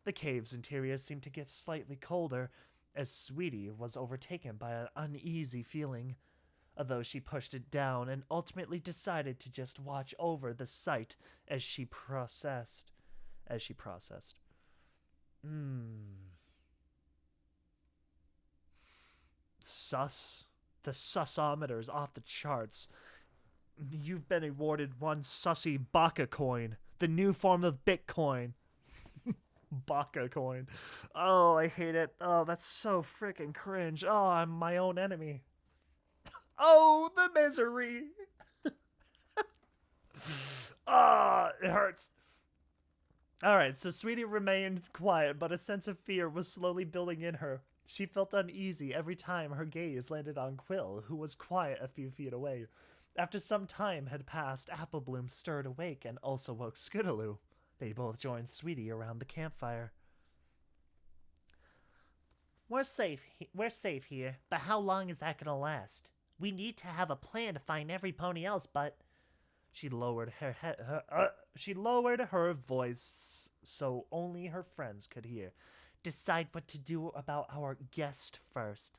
The cave's interior seemed to get slightly colder, as Sweetie was overtaken by an uneasy feeling, although she pushed it down and ultimately decided to just watch over the sight as she processed. Sus. The susometer's off the charts. You've been awarded one sussy Baka coin, the new form of Bitcoin. Baka coin. Oh, I hate it. Oh, that's so freaking cringe. Oh, I'm my own enemy. Oh, the misery. Ah, it hurts. Alright, so Sweetie remained quiet, but a sense of fear was slowly building in her. She felt uneasy every time her gaze landed on Quill, who was quiet a few feet away. After some time had passed, Applebloom stirred awake and also woke Scootaloo. They both joined Sweetie around the campfire. We're safe here, but how long is that gonna last? We need to have a plan to find every pony else, but... She lowered her voice so only her friends could hear. Decide what to do about our guest first.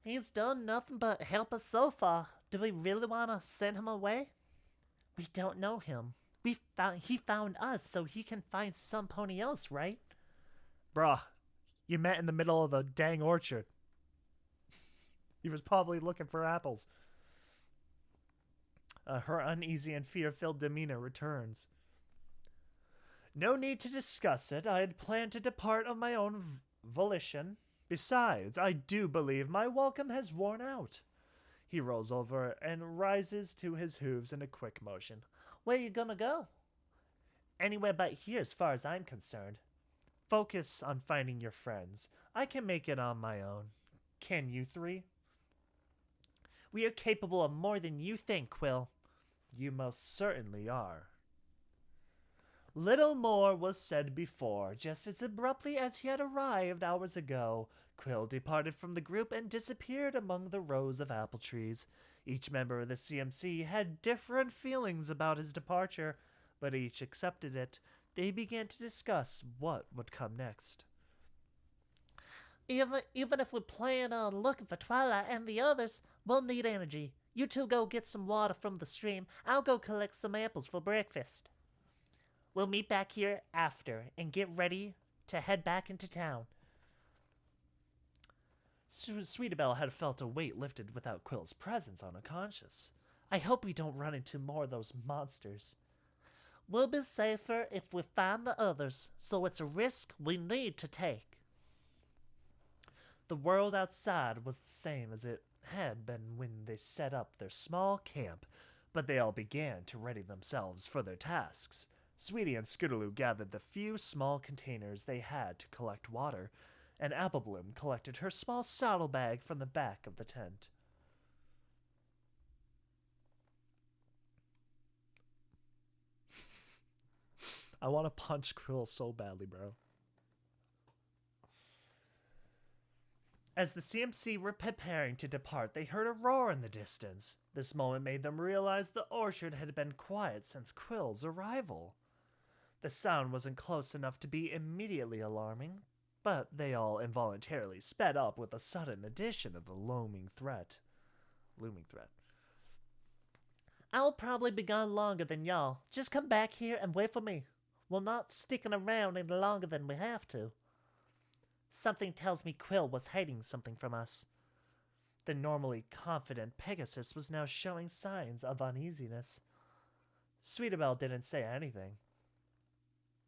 He's done nothing but help us so far. Do we really want to send him away? We don't know him. He found us, so he can find some pony else, right? Bruh, you met in the middle of the dang orchard. He was probably looking for apples. Her uneasy and fear-filled demeanor returns. No need to discuss it. I had planned to depart of my own volition. Besides, I do believe my welcome has worn out. He rolls over and rises to his hooves in a quick motion. Where you gonna go? Anywhere but here as far as I'm concerned. Focus on finding your friends. I can make it on my own. Can you three? We are capable of more than you think, Quill. You most certainly are. Little more was said before. Just as abruptly as he had arrived hours ago, Quill departed from the group and disappeared among the rows of apple trees. Each member of the CMC had different feelings about his departure, but each accepted it. They began to discuss what would come next. Even if we plan on looking for Twilight and the others, we'll need energy. You two go get some water from the stream. I'll go collect some apples for breakfast. We'll meet back here after and get ready to head back into town. Sweetie Belle had felt a weight lifted without Quill's presence on her conscience. I hope we don't run into more of those monsters. We'll be safer if we find the others, so it's a risk we need to take. The world outside was the same as it had been when they set up their small camp, but they all began to ready themselves for their tasks. Sweetie and Scootaloo gathered the few small containers they had to collect water, and Applebloom collected her small saddlebag from the back of the tent. I want to punch Quill so badly, bro. As the CMC were preparing to depart, they heard a roar in the distance. This moment made them realize the orchard had been quiet since Quill's arrival. The sound wasn't close enough to be immediately alarming, but they all involuntarily sped up with the sudden addition of the looming threat. I'll probably be gone longer than y'all. Just come back here and wait for me. We're not sticking around any longer than we have to. Something tells me Quill was hiding something from us. The normally confident Pegasus was now showing signs of uneasiness. Sweetabelle didn't say anything,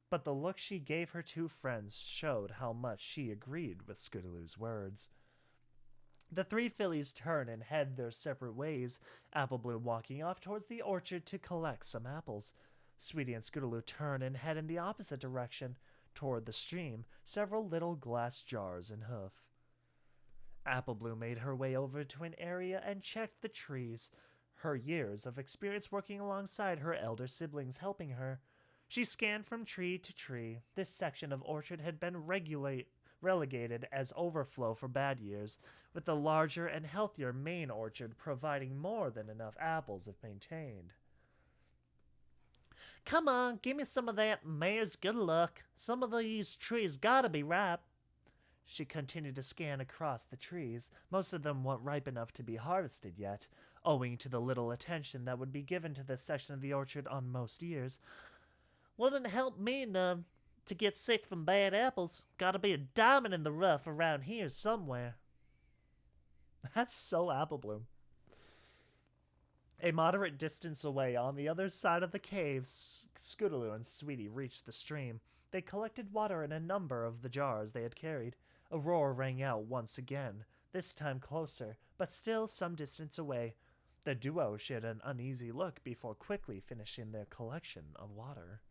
but the look she gave her two friends showed how much she agreed with Scootaloo's words. The three fillies turned and head their separate ways, Applebloom walking off towards the orchard to collect some apples. Sweetie and Scootaloo turn and head in the opposite direction, toward the stream, several little glass jars in hoof. Applebloom made her way over to an area and checked the trees, her years of experience working alongside her elder siblings helping her. She scanned from tree to tree. This section of orchard had been relegated as overflow for bad years, with the larger and healthier main orchard providing more than enough apples if maintained. Come on, give me some of that mayor's good luck. Some of these trees gotta be ripe. She continued to scan across the trees. Most of them weren't ripe enough to be harvested yet, owing to the little attention that would be given to this section of the orchard on most years. Wouldn't help me none to get sick from bad apples. Gotta be a diamond in the rough around here somewhere. That's so Applebloom. A moderate distance away, on the other side of the cave, Scootaloo and Sweetie reached the stream. They collected water in a number of the jars they had carried. A roar rang out once again, this time closer, but still some distance away. The duo shared an uneasy look before quickly finishing their collection of water.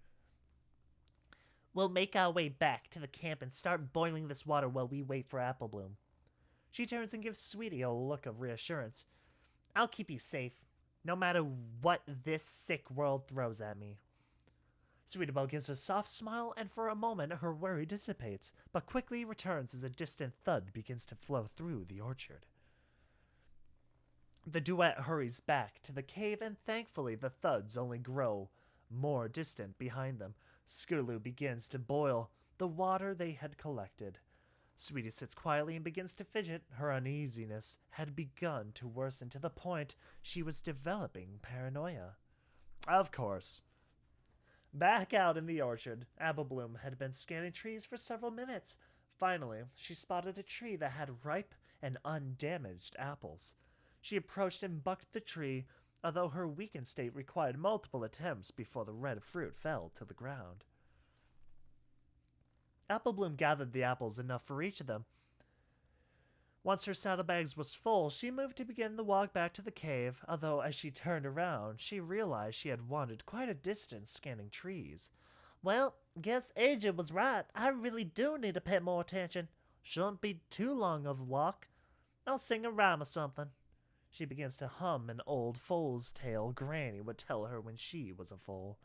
We'll make our way back to the camp and start boiling this water while we wait for Applebloom. She turns and gives Sweetie a look of reassurance. I'll keep you safe, no matter what this sick world throws at me. Sweetabelle gives a soft smile, and for a moment her worry dissipates, but quickly returns as a distant thud begins to flow through the orchard. The duet hurries back to the cave, and thankfully the thuds only grow more distant behind them. Scootaloo begins to boil the water they had collected. Sweetie sits quietly and begins to fidget. Her uneasiness had begun to worsen to the point she was developing paranoia. Of course. Back out in the orchard, Applebloom had been scanning trees for several minutes. Finally, she spotted a tree that had ripe and undamaged apples. She approached and bucked the tree, although her weakened state required multiple attempts before the red fruit fell to the ground. Applebloom gathered the apples, enough for each of them. Once her saddlebags was full, she moved to begin the walk back to the cave, although as she turned around, she realized she had wandered quite a distance scanning trees. Well, guess Aja was right. I really do need to pay more attention. Shouldn't be too long of a walk. I'll sing a rhyme or something. She begins to hum an old foal's tale Granny would tell her when she was a foal.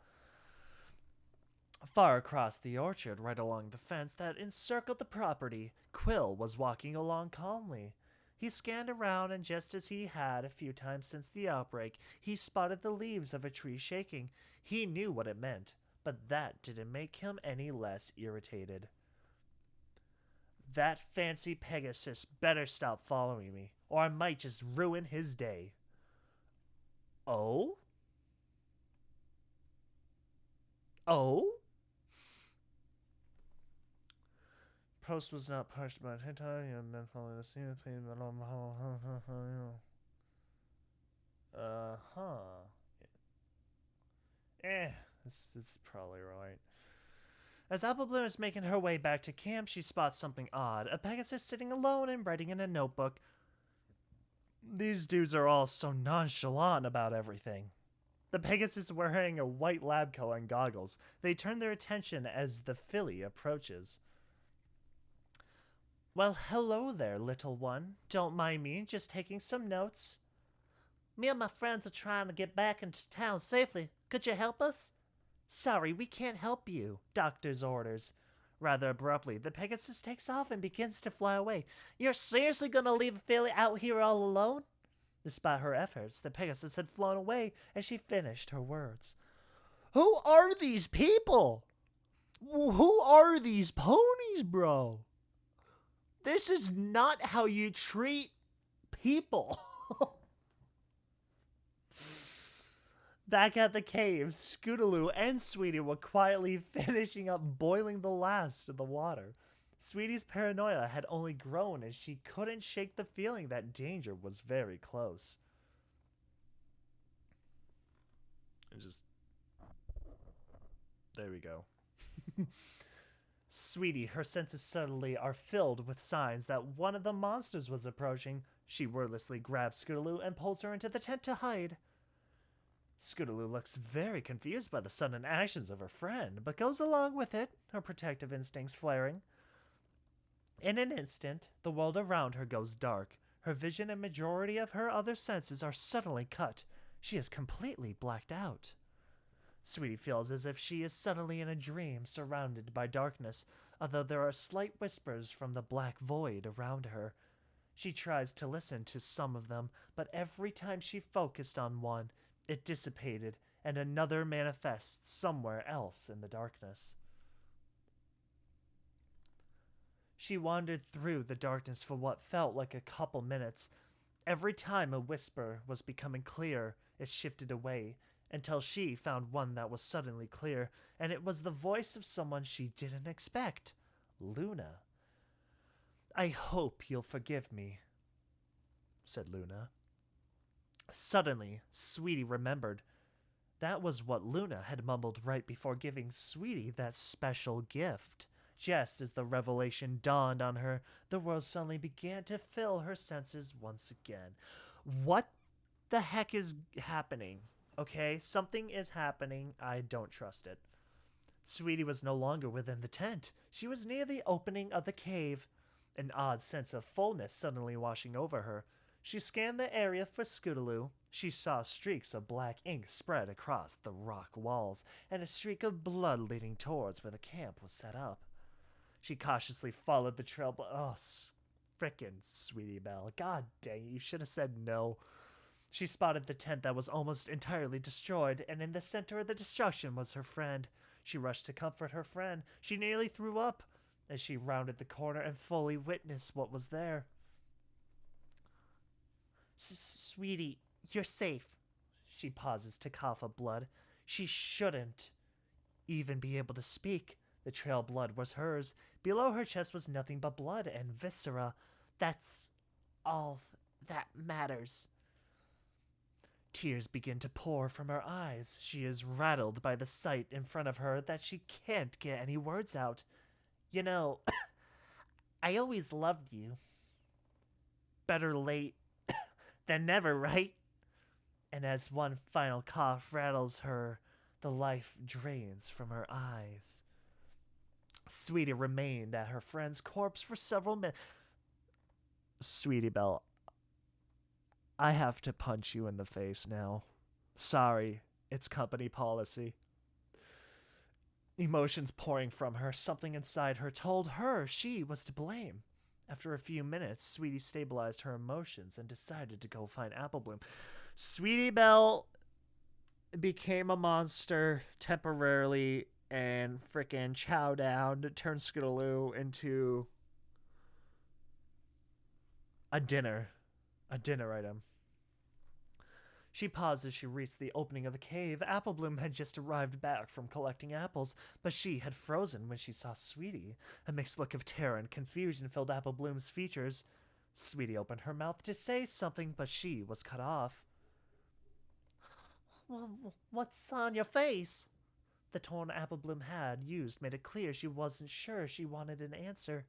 Far across the orchard, right along the fence that encircled the property, Quill was walking along calmly. He scanned around, and just as he had a few times since the outbreak, he spotted the leaves of a tree shaking. He knew what it meant, but that didn't make him any less irritated. That fancy Pegasus better stop following me, or I might just ruin his day. Oh? Oh? Post was not pushed by Hentai and men following the scene. This is probably right. As Applebloom is making her way back to camp, she spots something odd. A Pegasus sitting alone and writing in a notebook. These dudes are all so nonchalant about everything. The Pegasus is wearing a white lab coat and goggles. They turn their attention as the filly approaches. Well, hello there, little one. Don't mind me, just taking some notes. Me and my friends are trying to get back into town safely. Could you help us? Sorry, we can't help you. Doctor's orders. Rather abruptly, the Pegasus takes off and begins to fly away. You're seriously gonna leave Philly out here all alone? Despite her efforts, the Pegasus had flown away as she finished her words. Who are these people? Who are these ponies, bro? This is not how you treat people. Back at the cave, Scootaloo and Sweetie were quietly finishing up boiling the last of the water. Sweetie's paranoia had only grown as she couldn't shake the feeling that danger was very close. There we go. Sweetie, her senses suddenly are filled with signs that one of the monsters was approaching. She wordlessly grabs Scootaloo and pulls her into the tent to hide. Scootaloo looks very confused by the sudden actions of her friend, but goes along with it, her protective instincts flaring. In an instant, the world around her goes dark. Her vision and majority of her other senses are suddenly cut. She is completely blacked out. Sweetie feels as if she is suddenly in a dream surrounded by darkness, although there are slight whispers from the black void around her. She tries to listen to some of them, but every time she focused on one, it dissipated and another manifests somewhere else in the darkness. She wandered through the darkness for what felt like a couple minutes. Every time a whisper was becoming clear, it shifted away, until she found one that was suddenly clear, and it was the voice of someone she didn't expect. Luna. "I hope you'll forgive me," said Luna. Suddenly, Sweetie remembered. That was what Luna had mumbled right before giving Sweetie that special gift. Just as the revelation dawned on her, the world suddenly began to fill her senses once again. What the heck is happening? Okay, something is happening. I don't trust it. Sweetie was no longer within the tent. She was near the opening of the cave. An odd sense of fullness suddenly washing over her. She scanned the area for Scootaloo. She saw streaks of black ink spread across the rock walls, and a streak of blood leading towards where the camp was set up. She cautiously followed the trail, but frickin' Sweetie Belle. God dang, you should have said no. She spotted the tent that was almost entirely destroyed, and in the center of the destruction was her friend. She rushed to comfort her friend. She nearly threw up as she rounded the corner and fully witnessed what was there. "Sweetie, you're safe." She pauses to cough up blood. She shouldn't even be able to speak. The trail of blood was hers. Below her chest was nothing but blood and viscera. That's all that matters. Tears begin to pour from her eyes. She is rattled by the sight in front of her that she can't get any words out. "You know, I always loved you. Better late than never, right?" And as one final cough rattles her, the life drains from her eyes. Sweetie remained at her friend's corpse for several minutes. "Sweetie Belle, I have to punch you in the face now. Sorry, it's company policy." Emotions pouring from her, something inside her told her she was to blame. After a few minutes, Sweetie stabilized her emotions and decided to go find Apple Bloom. Sweetie Belle became a monster temporarily and frickin' chow down to turn Scootaloo into a dinner item. She paused as she reached the opening of the cave. Apple Bloom had just arrived back from collecting apples, but she had frozen when she saw Sweetie. A mixed look of terror and confusion filled Apple Bloom's features. Sweetie opened her mouth to say something, but she was cut off. "What's on your face?" The tone Apple Bloom had used made it clear she wasn't sure she wanted an answer.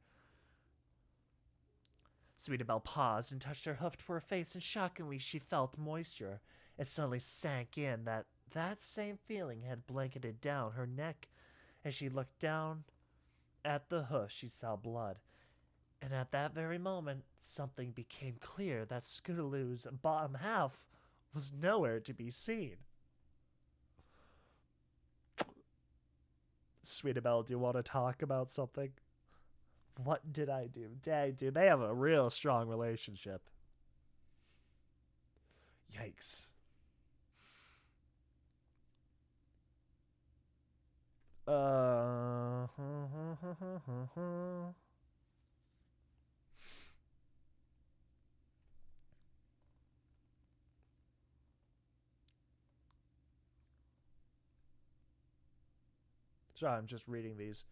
Sweetie Belle paused and touched her hoof to her face, and shockingly she felt moisture. It suddenly sank in that same feeling had blanketed down her neck. As she looked down at the hoof, she saw blood. And at that very moment, something became clear that Scootaloo's bottom half was nowhere to be seen. Sweetie Belle, do you want to talk about something? What did I do? Dang, dude, they have a real strong relationship. Yikes. Sorry, I'm just reading these.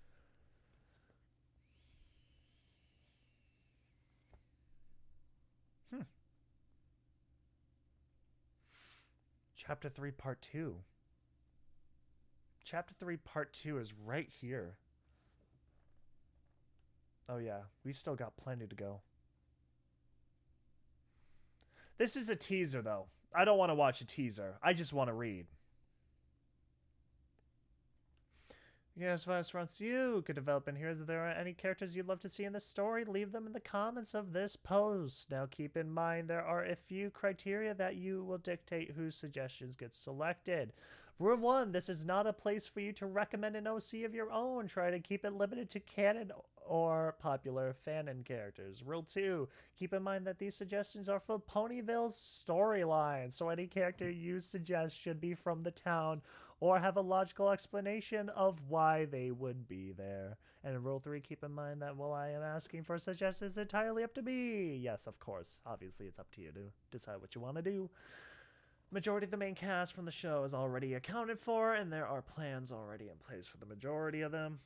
Chapter 3, Part 2. Chapter 3, Part 2 is right here. Oh yeah, we still got plenty to go. This is a teaser, though. I don't want to watch a teaser. I just want to read. Yes, Vice wants you could develop in here. If there are any characters you'd love to see in this story, leave them in the comments of this post. Now keep in mind there are a few criteria that you will dictate whose suggestions get selected. Rule 1, this is not a place for you to recommend an OC of your own. Try to keep it limited to canon or popular fanon characters. Rule 2, keep in mind that these suggestions are for Ponyville's storyline, so any character you suggest should be from the town or have a logical explanation of why they would be there. And in Rule 3, keep in mind that while I am asking for suggestions, it's entirely up to me. Yes, of course. Obviously, it's up to you to decide what you want to do. Majority of the main cast from the show is already accounted for, and there are plans already in place for the majority of them.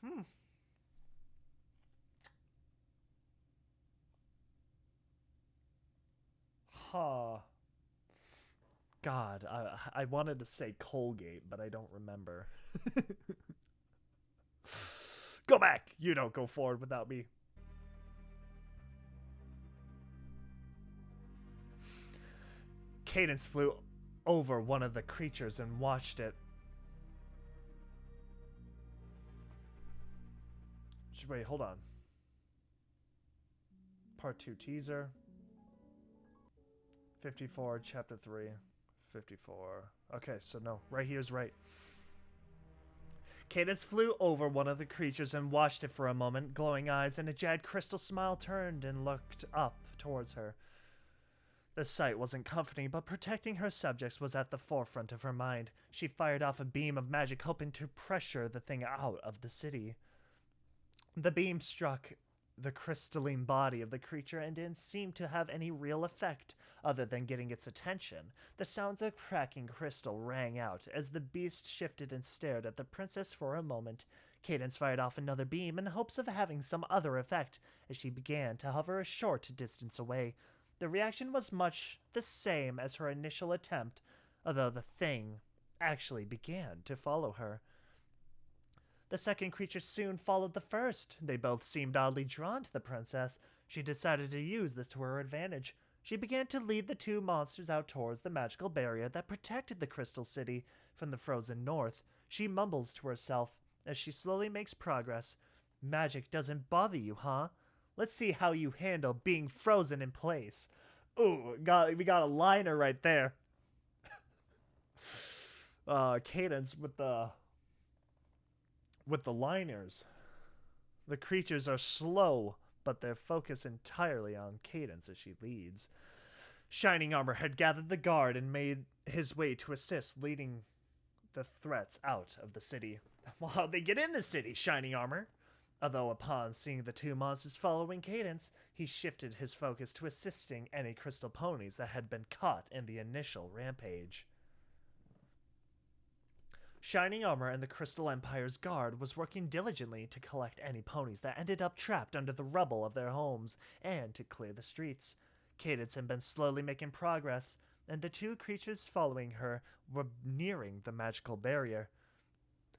Huh. God, I wanted to say Colgate, but I don't remember. Go back! You don't go forward without me. Cadence flew over one of the creatures and watched it. Wait, hold on. Part 2 teaser. 54, Chapter 3. 54. Okay, so no, right here's right. Cadence flew over one of the creatures and watched it for a moment. Glowing eyes and a jagged crystal smile turned and looked up towards her. The sight wasn't comforting, but protecting her subjects was at the forefront of her mind. She fired off a beam of magic, hoping to pressure the thing out of the city. The beam struck the crystalline body of the creature and didn't seem to have any real effect other than getting its attention. The sounds of cracking crystal rang out as the beast shifted and stared at the princess for a moment. Cadence fired off another beam in hopes of having some other effect as she began to hover a short distance away. The reaction was much the same as her initial attempt, although the thing actually began to follow her. The second creature soon followed the first. They both seemed oddly drawn to the princess. She decided to use this to her advantage. She began to lead the two monsters out towards the magical barrier that protected the Crystal City from the frozen north. She mumbles to herself as she slowly makes progress. Magic doesn't bother you, huh? Let's see how you handle being frozen in place. Ooh, we got a liner right there. Cadence with the liners. The creatures are slow, but their focus entirely on Cadence as she leads. Shining Armor had gathered the guard and made his way to assist, leading the threats out of the city. Well, how'd they get in the city, Shining Armor? Although upon seeing the two monsters following Cadence, he shifted his focus to assisting any crystal ponies that had been caught in the initial rampage. Shining Armor and the Crystal Empire's guard was working diligently to collect any ponies that ended up trapped under the rubble of their homes and to clear the streets. Cadence had been slowly making progress, and the two creatures following her were nearing the magical barrier.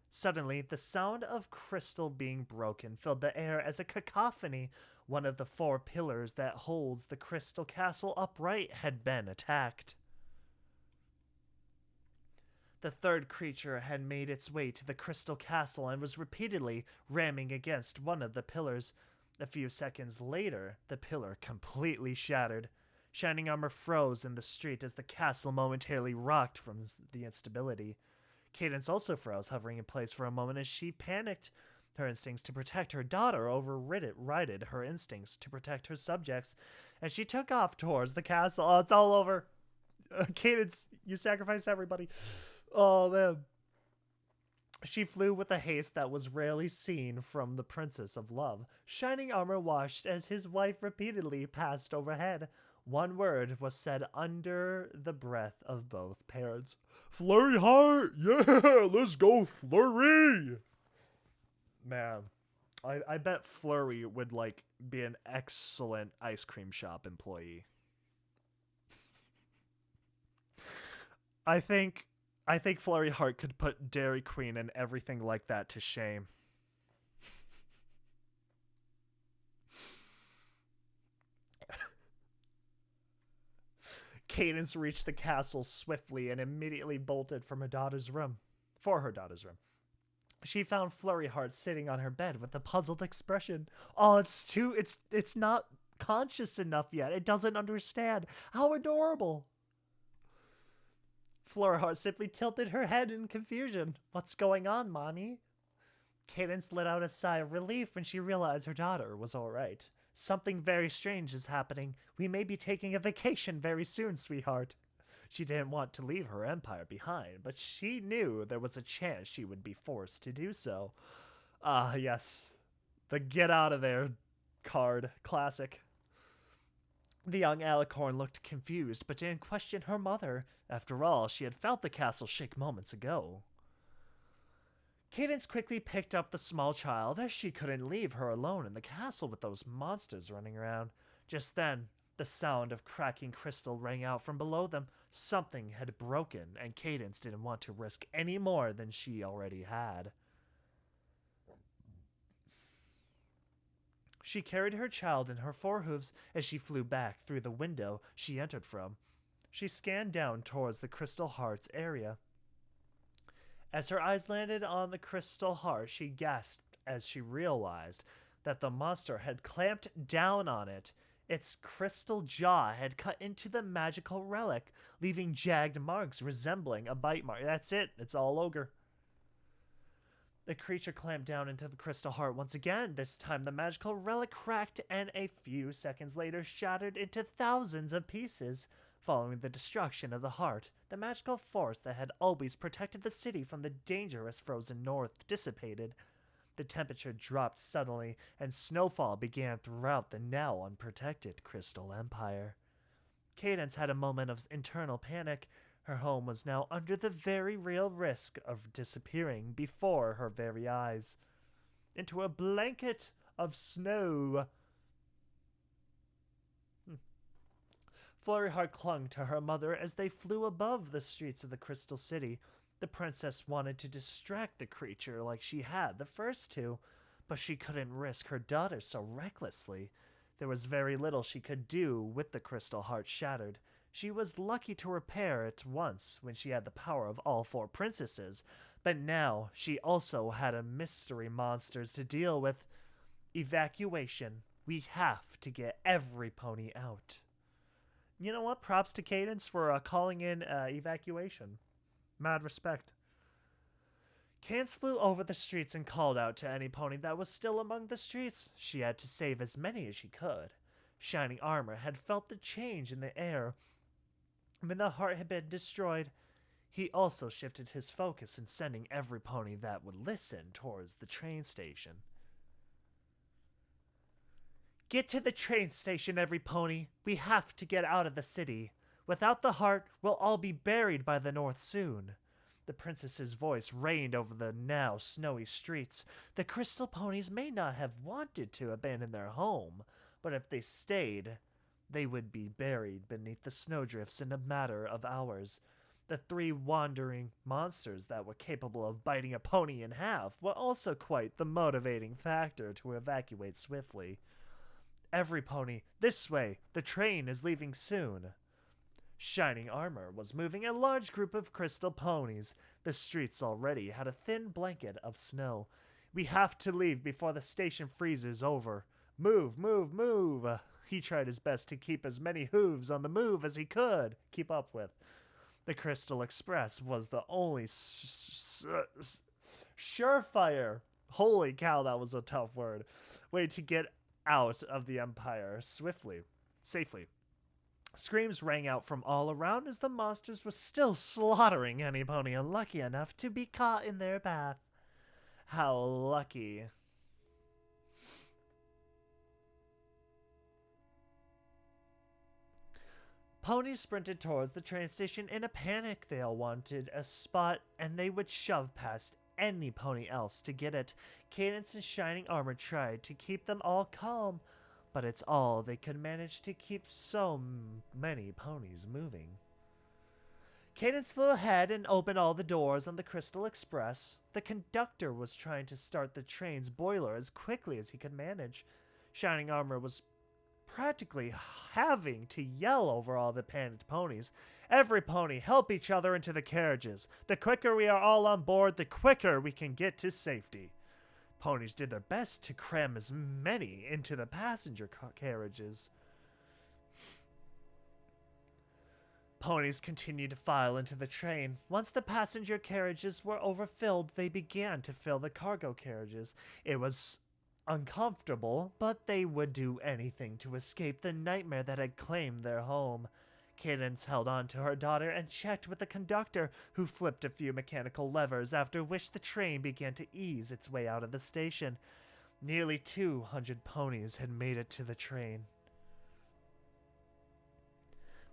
Suddenly, the sound of crystal being broken filled the air as a cacophony. One of the 4 pillars that holds the crystal castle upright had been attacked. The third creature had made its way to the crystal castle and was repeatedly ramming against one of the pillars. A few seconds later, the pillar completely shattered. Shining Armor froze in the street as the castle momentarily rocked from the instability. Cadence also froze, hovering in place for a moment as she panicked. Her instincts to protect her daughter overrided her instincts to protect her subjects, and she took off towards the castle. Oh, it's all over. Cadence, you sacrificed everybody. Oh, man. She flew with a haste that was rarely seen from the Princess of Love. Shining Armor watched as his wife repeatedly passed overhead. One word was said under the breath of both parents. Flurry heart! Yeah, let's go flurry! Man, I bet Flurry would like be an excellent ice cream shop employee. I think I think Flurry Heart could put Dairy Queen and everything like that to shame. Cadence reached the castle swiftly and immediately bolted from her daughter's room. For her daughter's room. She found Flurry Heart sitting on her bed with a puzzled expression. Oh, it's not conscious enough yet. It doesn't understand. How adorable. Flurry Heart simply tilted her head in confusion. What's going on, Mommy? Cadence let out a sigh of relief when she realized her daughter was all right. Something very strange is happening. We may be taking a vacation very soon, sweetheart. She didn't want to leave her empire behind, but she knew there was a chance she would be forced to do so. Ah, yes. The get out of there card. Classic. The young Alicorn looked confused, but didn't question her mother. After all, she had felt the castle shake moments ago. Cadence quickly picked up the small child, as she couldn't leave her alone in the castle with those monsters running around. Just then, the sound of cracking crystal rang out from below them. Something had broken, and Cadence didn't want to risk any more than she already had. She carried her child in her forehooves as she flew back through the window she entered from. She scanned down towards the Crystal Heart's area. As her eyes landed on the Crystal Heart, she gasped as she realized that the monster had clamped down on it. Its crystal jaw had cut into the magical relic, leaving jagged marks resembling a bite mark. That's it. It's all ogre. The creature clamped down into the Crystal Heart once again. This time the magical relic cracked and a few seconds later shattered into thousands of pieces. Following the destruction of the heart, the magical force that had always protected the city from the dangerous frozen north dissipated. The temperature dropped suddenly, and snowfall began throughout the now unprotected Crystal Empire. Cadence had a moment of internal panic. Her home was now under the very real risk of disappearing before her very eyes. Into a blanket of snow. Flurry Heart clung to her mother as they flew above the streets of the Crystal City. The princess wanted to distract the creature like she had the first two, but she couldn't risk her daughter so recklessly. There was very little she could do with the Crystal Heart shattered. She was lucky to repair it once when she had the power of all four princesses, but now she also had a mystery monsters to deal with. Evacuation. We have to get every pony out. You know what? Props to Cadence for calling in evacuation. Mad respect. Cadence flew over the streets and called out to any pony that was still among the streets. She had to save as many as she could. Shining Armor had felt the change in the air. When the heart had been destroyed, he also shifted his focus in sending every pony that would listen towards the train station. Get to the train station, every pony. We have to get out of the city. Without the heart, we'll all be buried by the north soon. The princess's voice reigned over the now snowy streets. The crystal ponies may not have wanted to abandon their home, but if they stayed, they would be buried beneath the snowdrifts in a matter of hours. The three wandering monsters that were capable of biting a pony in half were also quite the motivating factor to evacuate swiftly. Every pony, this way! The train is leaving soon. Shining Armor was moving a large group of crystal ponies. The streets already had a thin blanket of snow. We have to leave before the station freezes over. Move, move, move! He tried his best to keep as many hooves on the move as he could keep up with. The Crystal Express was the only surefire, holy cow, that was a tough word, way to get out of the Empire safely. Screams rang out from all around as the monsters were still slaughtering any pony unlucky enough to be caught in their path. How lucky. Ponies sprinted towards the train station in a panic. They all wanted a spot, and they would shove past any pony else to get it. Cadence and Shining Armor tried to keep them all calm, but it's all they could manage to keep so many ponies moving. Cadence flew ahead and opened all the doors on the Crystal Express. The conductor was trying to start the train's boiler as quickly as he could manage. Shining Armor was practically having to yell over all the panicked ponies. Every pony, help each other into the carriages. The quicker we are all on board, the quicker we can get to safety. Ponies did their best to cram as many into the passenger carriages. Ponies continued to file into the train. Once the passenger carriages were overfilled, they began to fill the cargo carriages. It was uncomfortable, but they would do anything to escape the nightmare that had claimed their home. Cadence held on to her daughter and checked with the conductor, who flipped a few mechanical levers, after which the train began to ease its way out of the station. Nearly 200 ponies had made it to the train.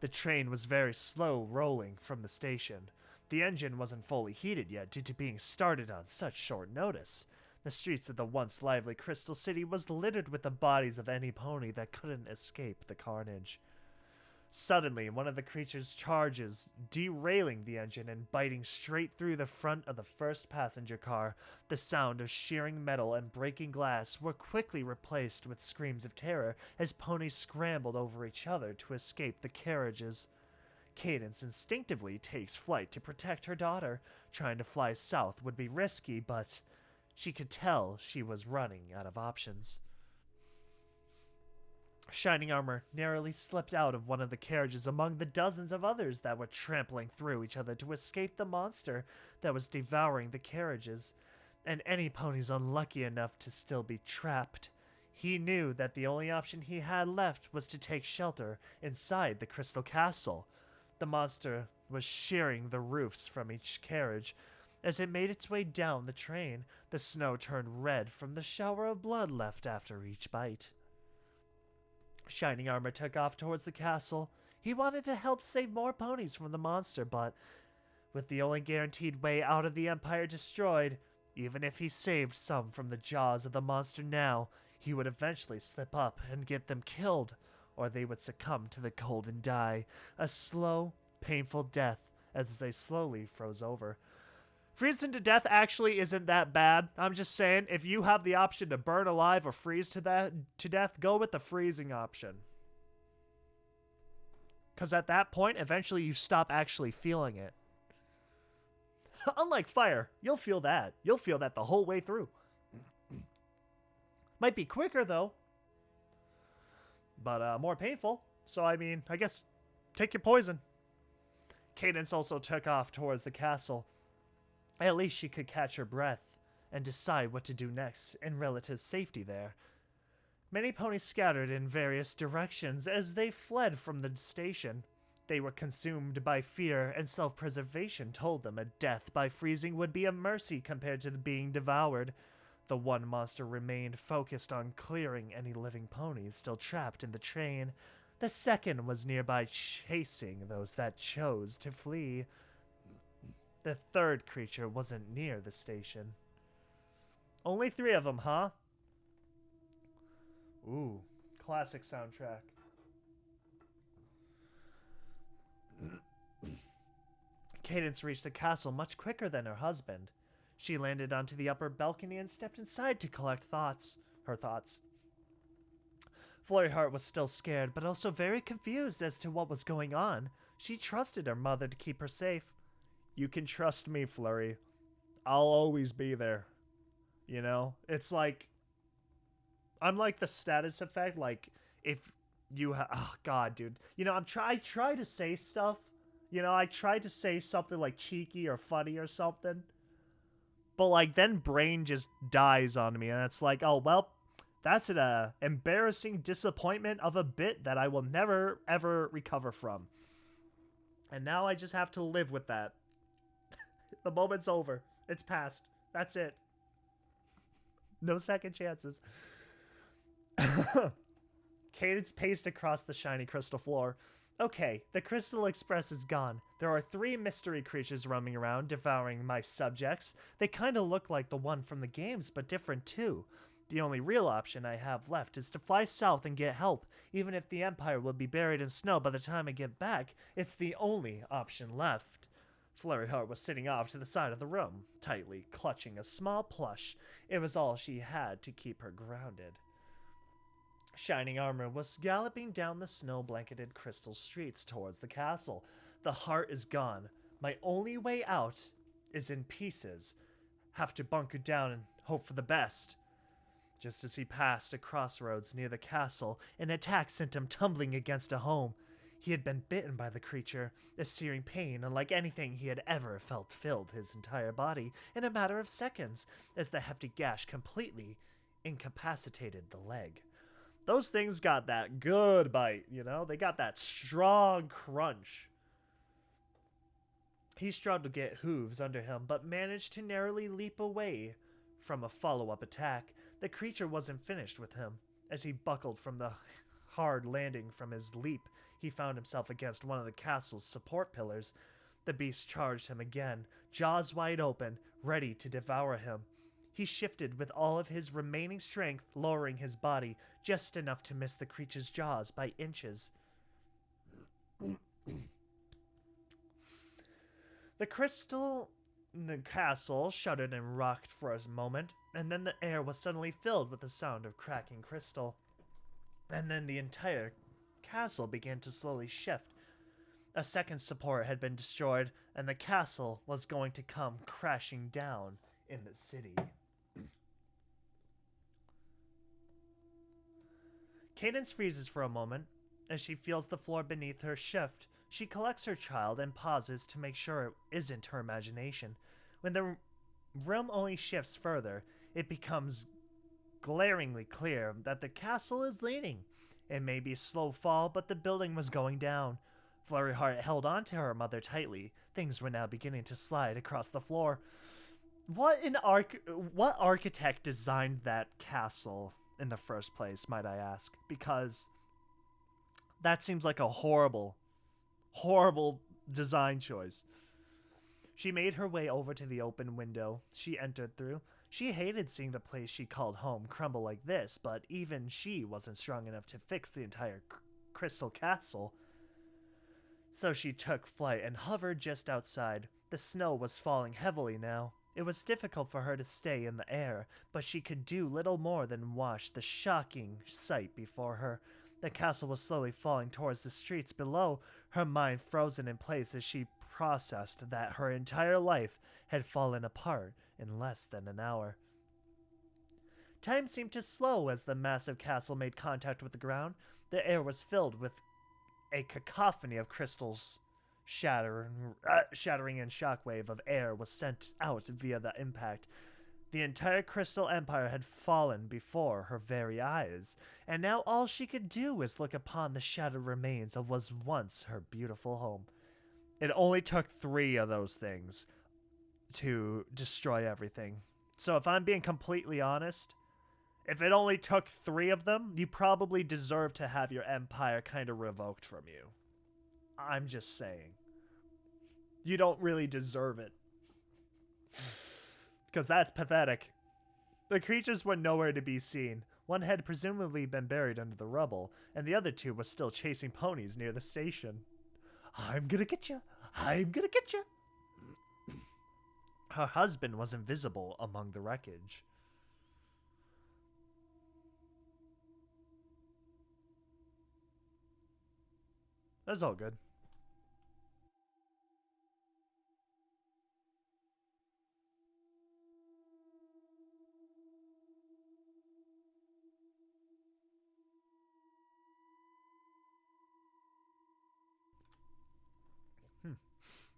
The train was very slow rolling from the station. The engine wasn't fully heated yet due to being started on such short notice. The streets of the once lively Crystal City was littered with the bodies of any pony that couldn't escape the carnage. Suddenly, one of the creatures charges, derailing the engine and biting straight through the front of the first passenger car. The sound of shearing metal and breaking glass were quickly replaced with screams of terror as ponies scrambled over each other to escape the carriages. Cadence instinctively takes flight to protect her daughter. Trying to fly south would be risky, but she could tell she was running out of options. Shining Armor narrowly slipped out of one of the carriages among the dozens of others that were trampling through each other to escape the monster that was devouring the carriages, and any ponies unlucky enough to still be trapped. He knew that the only option he had left was to take shelter inside the Crystal Castle. The monster was shearing the roofs from each carriage. As it made its way down the train, the snow turned red from the shower of blood left after each bite. Shining Armor took off towards the castle. He wanted to help save more ponies from the monster, but with the only guaranteed way out of the Empire destroyed, even if he saved some from the jaws of the monster now, he would eventually slip up and get them killed, or they would succumb to the cold and die, a slow, painful death as they slowly froze over. Freezing to death actually isn't that bad. I'm just saying, if you have the option to burn alive or freeze to death, go with the freezing option. Because at that point, eventually you stop actually feeling it. Unlike fire, you'll feel that. You'll feel that the whole way through. Might be quicker, though. But more painful. So, I mean, I guess take your poison. Cadence also took off towards the castle. At least she could catch her breath and decide what to do next in relative safety there. Many ponies scattered in various directions as they fled from the station. They were consumed by fear, and self-preservation told them a death by freezing would be a mercy compared to being devoured. The one monster remained focused on clearing any living ponies still trapped in the train. The second was nearby chasing those that chose to flee. The third creature wasn't near the station. Only 3 of them, huh? Ooh, classic soundtrack. Cadence reached the castle much quicker than her husband. She landed onto the upper balcony and stepped inside to collect her thoughts. Flurry Heart was still scared, but also very confused as to what was going on. She trusted her mother to keep her safe. You can trust me, Flurry. I'll always be there. You know? It's like, I'm like the status effect, like, if you oh god, dude. You know, I try to say stuff, you know, I try to say something like cheeky or funny or something, but like, then brain just dies on me, and it's like, oh, well, that's an embarrassing disappointment of a bit that I will never, ever recover from. And now I just have to live with that. The moment's over. It's past. That's it. No second chances. Cadence paced across the shiny crystal floor. Okay, the Crystal Express is gone. There are 3 mystery creatures roaming around, devouring my subjects. They kinda look like the one from the games, but different too. The only real option I have left is to fly south and get help. Even if the Empire will be buried in snow by the time I get back, it's the only option left. Flurryheart was sitting off to the side of the room, tightly clutching a small plush. It was all she had to keep her grounded. Shining Armor was galloping down the snow-blanketed crystal streets towards the castle. The heart is gone. My only way out is in pieces. Have to bunker down and hope for the best. Just as he passed a crossroads near the castle, an attack sent him tumbling against a home. He had been bitten by the creature. A searing pain, unlike anything he had ever felt, filled his entire body in a matter of seconds, as the hefty gash completely incapacitated the leg. Those things got that good bite, you know? They got that strong crunch. He struggled to get hooves under him, but managed to narrowly leap away from a follow-up attack. The creature wasn't finished with him. As he buckled from the hard landing from his leap, he found himself against one of the castle's support pillars. The beast charged him again, jaws wide open, ready to devour him. He shifted with all of his remaining strength, lowering his body just enough to miss the creature's jaws by inches. The crystal in the castle shuddered and rocked for a moment, and then the air was suddenly filled with the sound of cracking crystal. And then the entire castle began to slowly shift. A second support had been destroyed, and the castle was going to come crashing down in the city. Cadence freezes for a moment as she feels the floor beneath her shift. She collects her child and pauses to make sure it isn't her imagination. When the room only shifts further, it becomes glaringly clear that the castle is leaning. It may be a slow fall, but the building was going down. Flurryheart held on to her mother tightly. Things were now beginning to slide across the floor. What architect designed that castle in the first place, might I ask? Because that seems like a horrible design choice. She made her way over to the open window she entered through. She hated seeing the place she called home crumble like this, but even she wasn't strong enough to fix the entire crystal castle. So she took flight and hovered just outside. The snow was falling heavily now. It was difficult for her to stay in the air, but she could do little more than watch the shocking sight before her. The castle was slowly falling towards the streets below, her mind frozen in place as she processed that her entire life had fallen apart in less than an hour. Time seemed to slow as the massive castle made contact with the ground. The air was filled with a cacophony of crystals. Shattering and shockwave of air was sent out via the impact. The entire Crystal Empire had fallen before her very eyes, and now all she could do was look upon the shattered remains of what was once her beautiful home. It only took 3 of those things to destroy everything. So if I'm being completely honest, if it only took 3 of them, you probably deserve to have your empire kind of revoked from you. I'm just saying. You don't really deserve it. Because that's pathetic. The creatures were nowhere to be seen. One had presumably been buried under the rubble, and the other 2 were still chasing ponies near the station. I'm gonna get you. I'm gonna get you. Her husband was invisible among the wreckage. That's all good.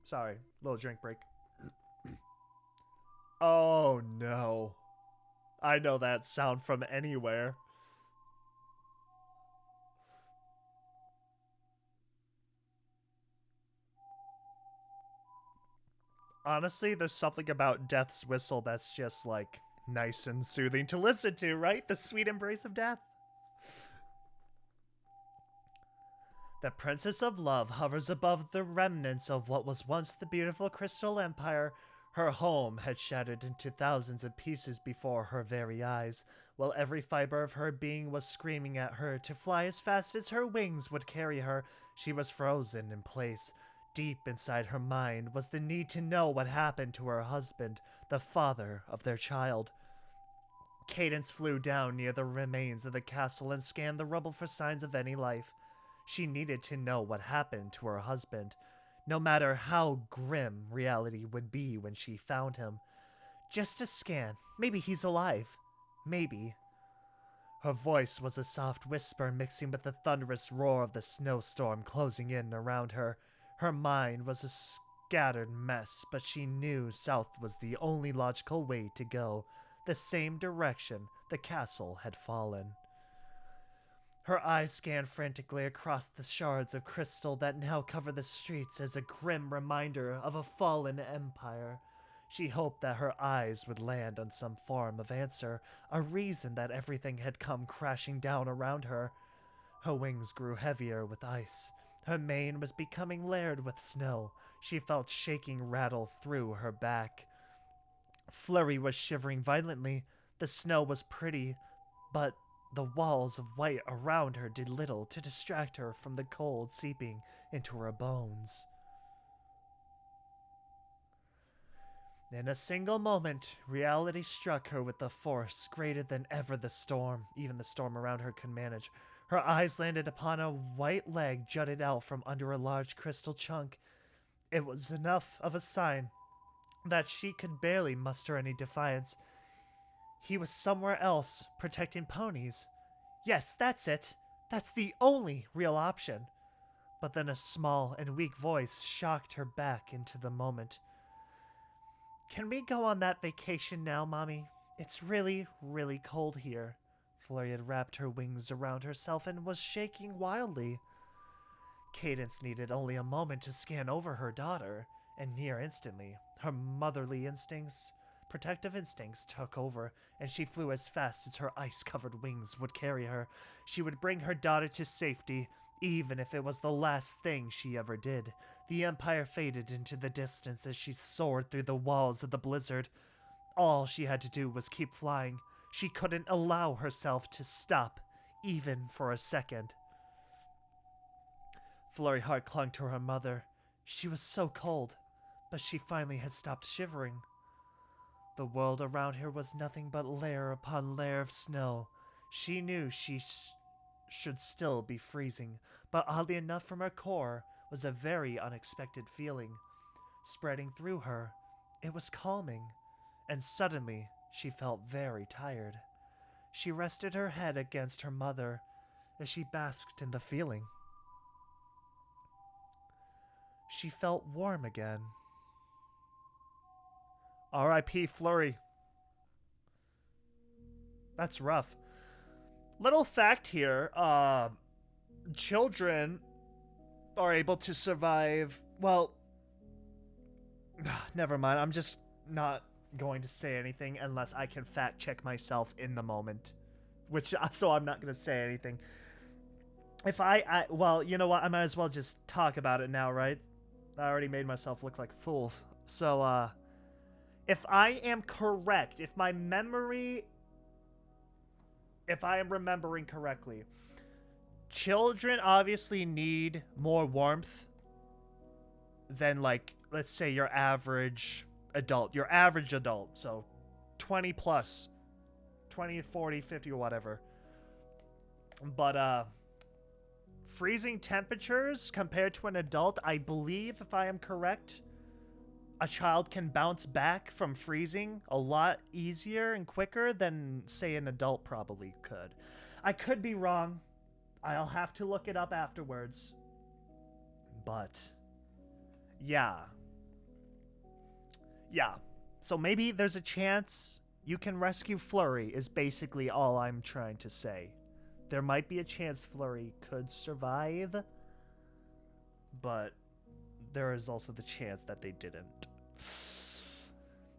Sorry, little drink break. Oh no. I know that sound from anywhere. Honestly, there's something about Death's whistle that's just like nice and soothing to listen to, right? The sweet embrace of death. The Princess of Love hovers above the remnants of what was once the beautiful Crystal Empire. Her home had shattered into thousands of pieces before her very eyes, while every fiber of her being was screaming at her to fly as fast as her wings would carry her. She was frozen in place. Deep inside her mind was the need to know what happened to her husband, the father of their child. Cadence flew down near the remains of the castle and scanned the rubble for signs of any life. She needed to know what happened to her husband, no matter how grim reality would be when she found him. Just a scan. Maybe he's alive. Maybe. Her voice was a soft whisper mixing with the thunderous roar of the snowstorm closing in around her. Her mind was a scattered mess, but she knew south was the only logical way to go, the same direction the castle had fallen. Her eyes scanned frantically across the shards of crystal that now cover the streets as a grim reminder of a fallen empire. She hoped that her eyes would land on some form of answer, a reason that everything had come crashing down around her. Her wings grew heavier with ice. Her mane was becoming layered with snow. She felt shaking rattle through her back. Flurry was shivering violently. The snow was pretty, but the walls of white around her did little to distract her from the cold seeping into her bones. In a single moment, reality struck her with a force greater than ever the storm, even the storm around her, could manage. Her eyes landed upon a white leg jutted out from under a large crystal chunk. It was enough of a sign that she could barely muster any defiance. He was somewhere else, protecting ponies. Yes, that's it. That's the only real option. But then a small and weak voice shocked her back into the moment. Can we go on that vacation now, Mommy? It's really, really cold here. Flurry had wrapped her wings around herself and was shaking wildly. Cadence needed only a moment to scan over her daughter, and near instantly, her motherly instincts, protective instincts, took over, and she flew as fast as her ice-covered wings would carry her. She would bring her daughter to safety, even if it was the last thing she ever did. The Empire faded into the distance as she soared through the walls of the blizzard. All she had to do was keep flying. She couldn't allow herself to stop, even for a second. Flurry Heart clung to her mother. She was so cold, but she finally had stopped shivering. The world around her was nothing but layer upon layer of snow. She knew she should still be freezing, but oddly enough from her core was a very unexpected feeling. Spreading through her, it was calming, and suddenly she felt very tired. She rested her head against her mother as she basked in the feeling. She felt warm again. R.I.P. Flurry. That's rough. Little fact here, children are able to survive, well, never mind, I'm just not going to say anything unless I can fact check myself in the moment, so I'm not going to say anything. Well, you know what, I might as well just talk about it now, right? I already made myself look like a fool, so, if I am correct, if I am remembering correctly, children obviously need more warmth than, like, let's say your average adult. So 20 plus. 20, 40, 50, or whatever. But, freezing temperatures compared to an adult, I believe, if I am correct, a child can bounce back from freezing a lot easier and quicker than, say, an adult probably could. I could be wrong. I'll have to look it up afterwards. But, yeah. Yeah. So maybe there's a chance you can rescue Flurry is basically all I'm trying to say. There might be a chance Flurry could survive, but there is also the chance that they didn't.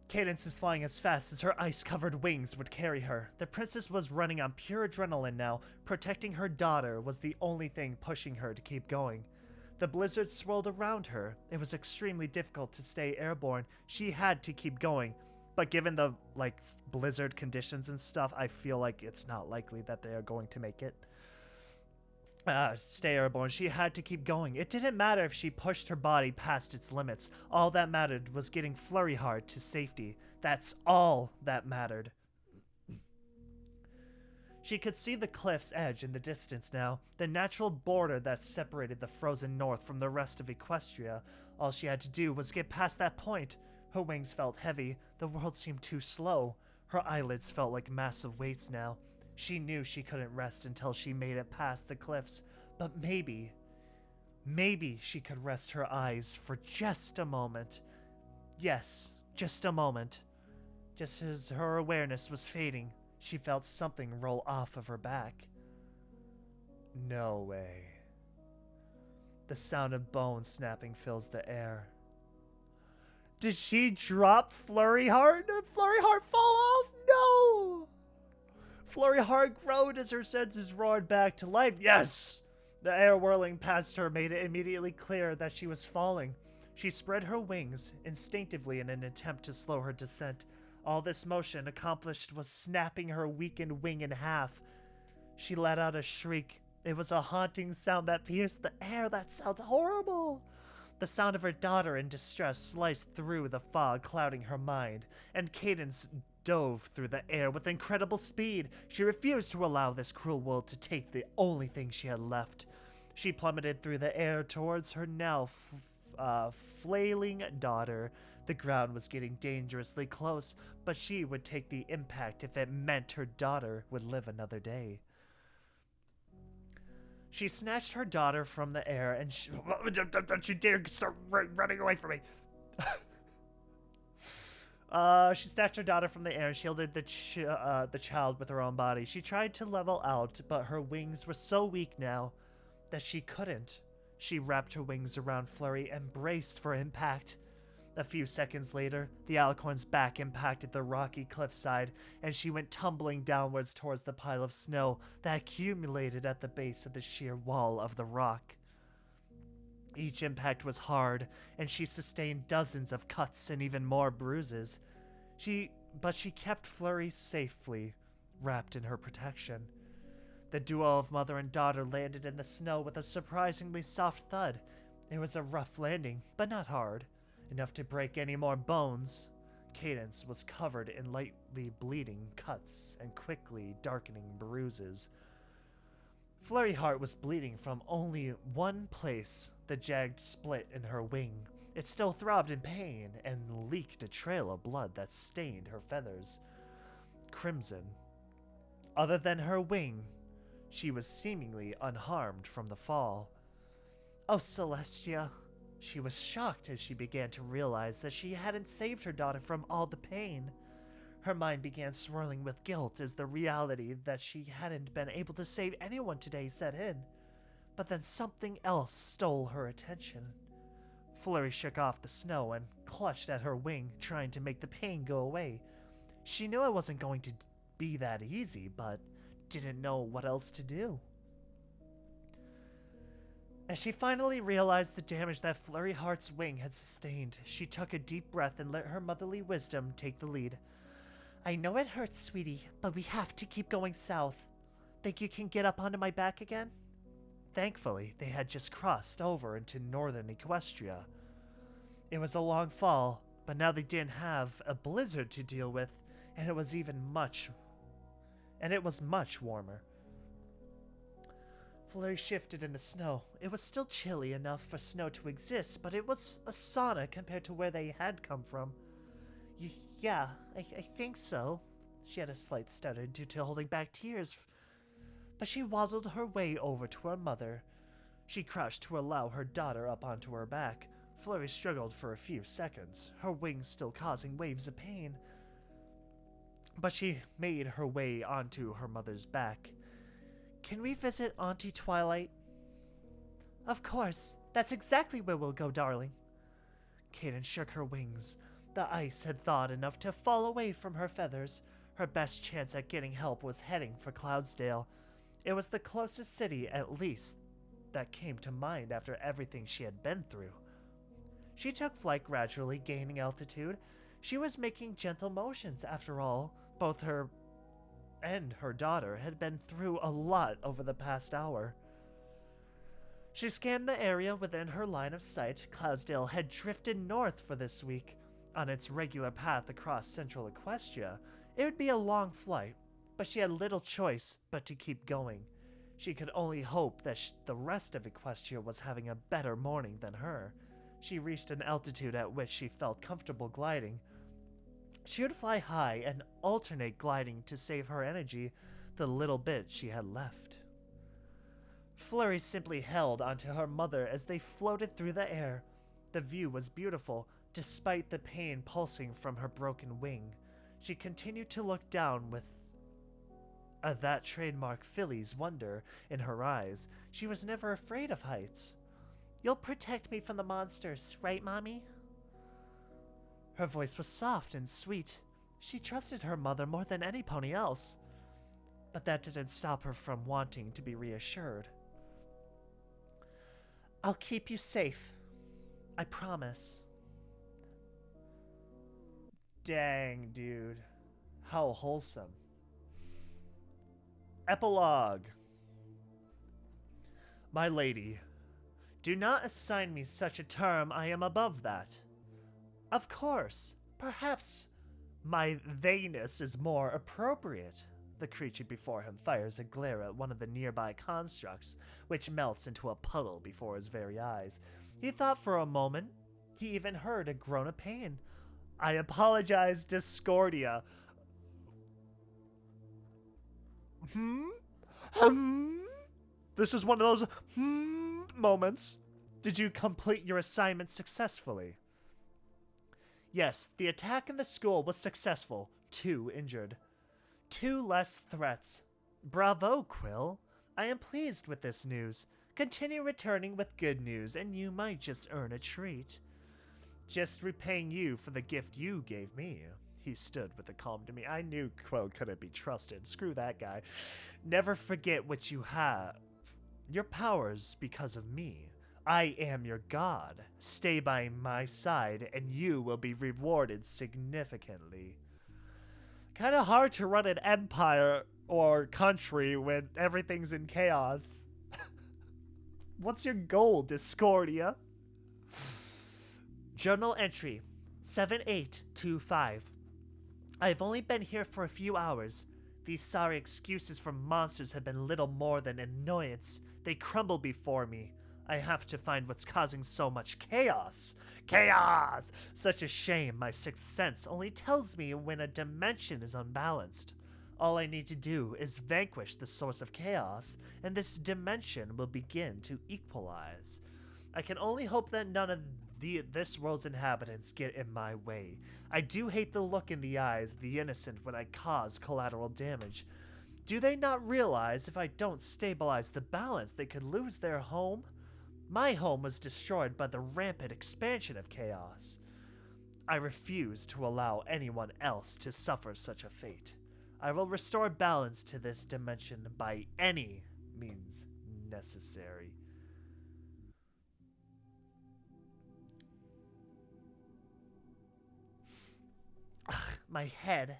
Cadence is flying as fast as her ice-covered wings would carry her. The princess was running on pure adrenaline now. Protecting her daughter was the only thing pushing her to keep going. The blizzard swirled around her. It was extremely difficult to stay airborne. She had to keep going. But given the, blizzard conditions and stuff, I feel like it's not likely that they are going to make it. Stay airborne. She had to keep going. It didn't matter if she pushed her body past its limits. All that mattered was getting Flurry Heart to safety. That's all that mattered. She could see the cliff's edge in the distance now, the natural border that separated the frozen north from the rest of Equestria. All she had to do was get past that point. Her wings felt heavy. The world seemed too slow. Her eyelids felt like massive weights now. She knew she couldn't rest until she made it past the cliffs, but maybe she could rest her eyes for just a moment. Yes, just a moment. Just as her awareness was fading, she felt something roll off of her back. No way. The sound of bones snapping fills the air. Did she drop Flurry Heart? Did Flurry Heart fall off? No! Flurry Heart groaned as her senses roared back to life. Yes! The air whirling past her made it immediately clear that she was falling. She spread her wings instinctively in an attempt to slow her descent. All this motion accomplished was snapping her weakened wing in half. She let out a shriek. It was a haunting sound that pierced the air. That sounds horrible. The sound of her daughter in distress sliced through the fog, clouding her mind, and Cadence dove through the air with incredible speed. She refused to allow this cruel world to take the only thing she had left. She plummeted through the air towards her now flailing daughter. The ground was getting dangerously close, but she would take the impact if it meant her daughter would live another day. She snatched her daughter from the air and don't you dare start running away from me. She snatched her daughter from the air and shielded the child with her own body. She tried to level out, but her wings were so weak now that she couldn't. She wrapped her wings around Flurry and braced for impact. A few seconds later, the alicorn's back impacted the rocky cliffside, and she went tumbling downwards towards the pile of snow that accumulated at the base of the sheer wall of the rock. Each impact was hard, and she sustained dozens of cuts and even more bruises. But she kept Flurry safely wrapped in her protection. The duo of mother and daughter landed in the snow with a surprisingly soft thud. It was a rough landing, but not hard. Enough to break any more bones. Cadence was covered in lightly bleeding cuts and quickly darkening bruises. Flurry Heart was bleeding from only one place, the jagged split in her wing. It still throbbed in pain and leaked a trail of blood that stained her feathers crimson. Other than her wing, she was seemingly unharmed from the fall. Oh, Celestia! She was shocked as she began to realize that she hadn't saved her daughter from all the pain. Her mind began swirling with guilt as the reality that she hadn't been able to save anyone today set in. But then something else stole her attention. Flurry shook off the snow and clutched at her wing, trying to make the pain go away. She knew it wasn't going to be that easy, but didn't know what else to do. As she finally realized the damage that Flurry Heart's wing had sustained, she took a deep breath and let her motherly wisdom take the lead. I know it hurts, sweetie, but we have to keep going south. Think you can get up onto my back again? Thankfully, they had just crossed over into northern Equestria. It was a long fall, but now they didn't have a blizzard to deal with, and it was much warmer. Flurry shifted in the snow. It was still chilly enough for snow to exist, but it was a sauna compared to where they had come from. Yeah, I think so. She had a slight stutter due to holding back tears, but she waddled her way over to her mother. She crouched to allow her daughter up onto her back. Flurry struggled for a few seconds, her wings still causing waves of pain, but she made her way onto her mother's back. Can we visit Auntie Twilight? Of course. That's exactly where we'll go, darling. Cadence shook her wings. The ice had thawed enough to fall away from her feathers. Her best chance at getting help was heading for Cloudsdale. It was the closest city, at least, that came to mind after everything she had been through. She took flight gradually, gaining altitude. She was making gentle motions, after all. Both her and her daughter had been through a lot over the past hour. She scanned the area within her line of sight. Cloudsdale had drifted north for this week. On its regular path across central Equestria, it would be a long flight, but she had little choice but to keep going. She could only hope that the rest of Equestria was having a better morning than her. She reached an altitude at which she felt comfortable gliding. She would fly high and alternate gliding to save her energy, the little bit she had left. Flurry simply held onto her mother as they floated through the air. The view was beautiful, despite the pain pulsing from her broken wing. She continued to look down with that trademark filly's wonder in her eyes. She was never afraid of heights. "You'll protect me from the monsters, right, Mommy?" Her voice was soft and sweet. She trusted her mother more than any pony else. But that didn't stop her from wanting to be reassured. "I'll keep you safe. I promise." Dang, dude. How wholesome. Epilogue. My lady, do not assign me such a term. I am above that. Of course, perhaps my theyness is more appropriate. The creature before him fires a glare at one of the nearby constructs, which melts into a puddle before his very eyes. He thought for a moment. He even heard a groan of pain. "I apologize, Discordia." This is one of those moments. Did you complete your assignment successfully? Yes, the attack in the school was successful. 2 injured. 2 less threats. Bravo, Quill. I am pleased with this news. Continue returning with good news, and you might just earn a treat. Just repaying you for the gift you gave me. He stood with a calm demeanor. I knew Quill couldn't be trusted. Screw that guy. Never forget what you have. Your powers because of me. I am your god. Stay by my side, and you will be rewarded significantly. Kind of hard to run an empire or country when everything's in chaos. What's your goal, Discordia? Journal entry 7825. I've only been here for a few hours. These sorry excuses from monsters have been little more than annoyance. They crumble before me. I have to find what's causing so much chaos. Chaos! Such a shame. My sixth sense only tells me when a dimension is unbalanced. All I need to do is vanquish the source of chaos, and this dimension will begin to equalize. I can only hope that none of this world's inhabitants get in my way. I do hate the look in the eyes of the innocent when I cause collateral damage. Do they not realize if I don't stabilize the balance, they could lose their home? My home was destroyed by the rampant expansion of chaos. I refuse to allow anyone else to suffer such a fate. I will restore balance to this dimension by any means necessary. Ugh, my head.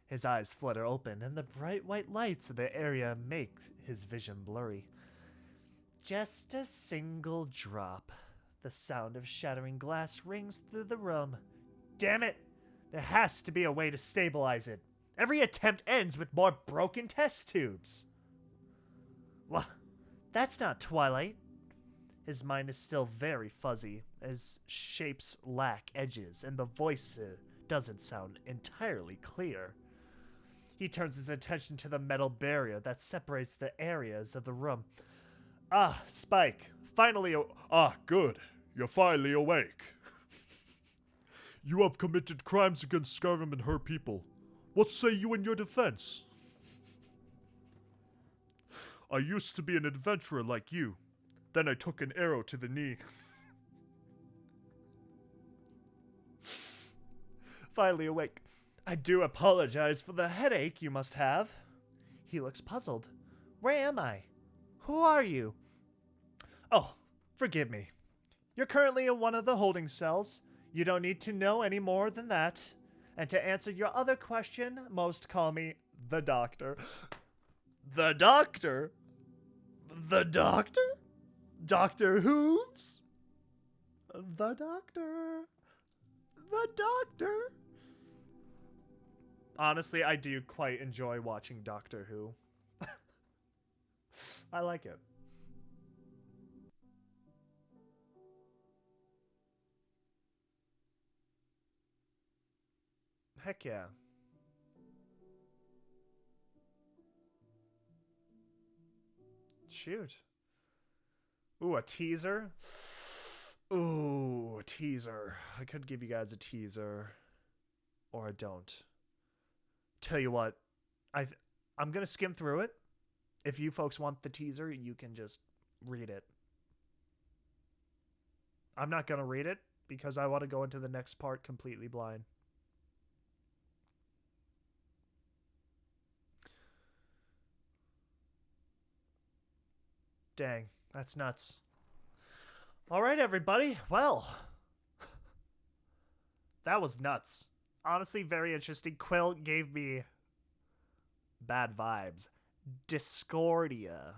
His eyes flutter open, and the bright white lights of the area make his vision blurry. Just a single drop. The sound of shattering glass rings through the room. Damn it! There has to be a way to stabilize it. Every attempt ends with more broken test tubes. What? That's not Twilight. His mind is still very fuzzy, as shapes lack edges, and the voice doesn't sound entirely clear. He turns his attention to the metal barrier that separates the areas of the room. Ah, Spike, finally. Good. You're finally awake. You have committed crimes against Skyrim and her people. What say you in your defense? I used to be an adventurer like you. Then I took an arrow to the knee. Finally awake. I do apologize for the headache you must have. He looks puzzled. Where am I? Who are you? Oh, forgive me. You're currently in one of the holding cells. You don't need to know any more than that. And to answer your other question, most call me the Doctor. The Doctor? The Doctor? Dr. Hooves? The Doctor. The Doctor. Honestly, I do quite enjoy watching Doctor Who. I like it. Heck yeah. Shoot. Ooh, a teaser? Ooh, a teaser. I could give you guys a teaser. Or I don't. Tell you what, I'm going to skim through it. If you folks want the teaser, you can just read it. I'm not going to read it because I want to go into the next part completely blind. Dang, that's nuts. All right, everybody. Well, that was nuts. Honestly, very interesting. Quill gave me bad vibes. Discordia.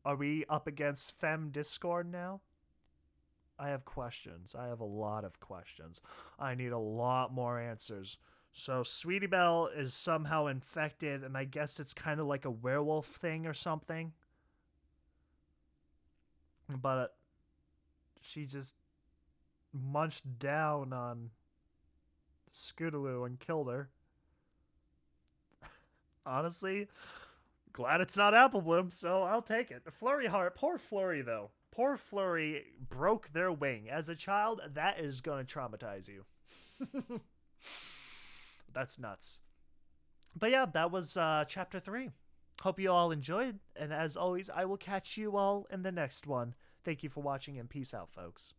Are we up against Fem Discord now? I have questions. I have a lot of questions. I need a lot more answers. So Sweetie Belle is somehow infected, and I guess it's kind of like a werewolf thing or something. But she just munched down on Scootaloo and killed her. Honestly, glad it's not Apple Bloom, so I'll take it. Flurry Heart, poor Flurry though. Poor Flurry broke their wing. As a child, that is going to traumatize you. That's nuts. But yeah, that was chapter 3. Hope you all enjoyed, and as always, I will catch you all in the next one. Thank you for watching, and peace out, folks.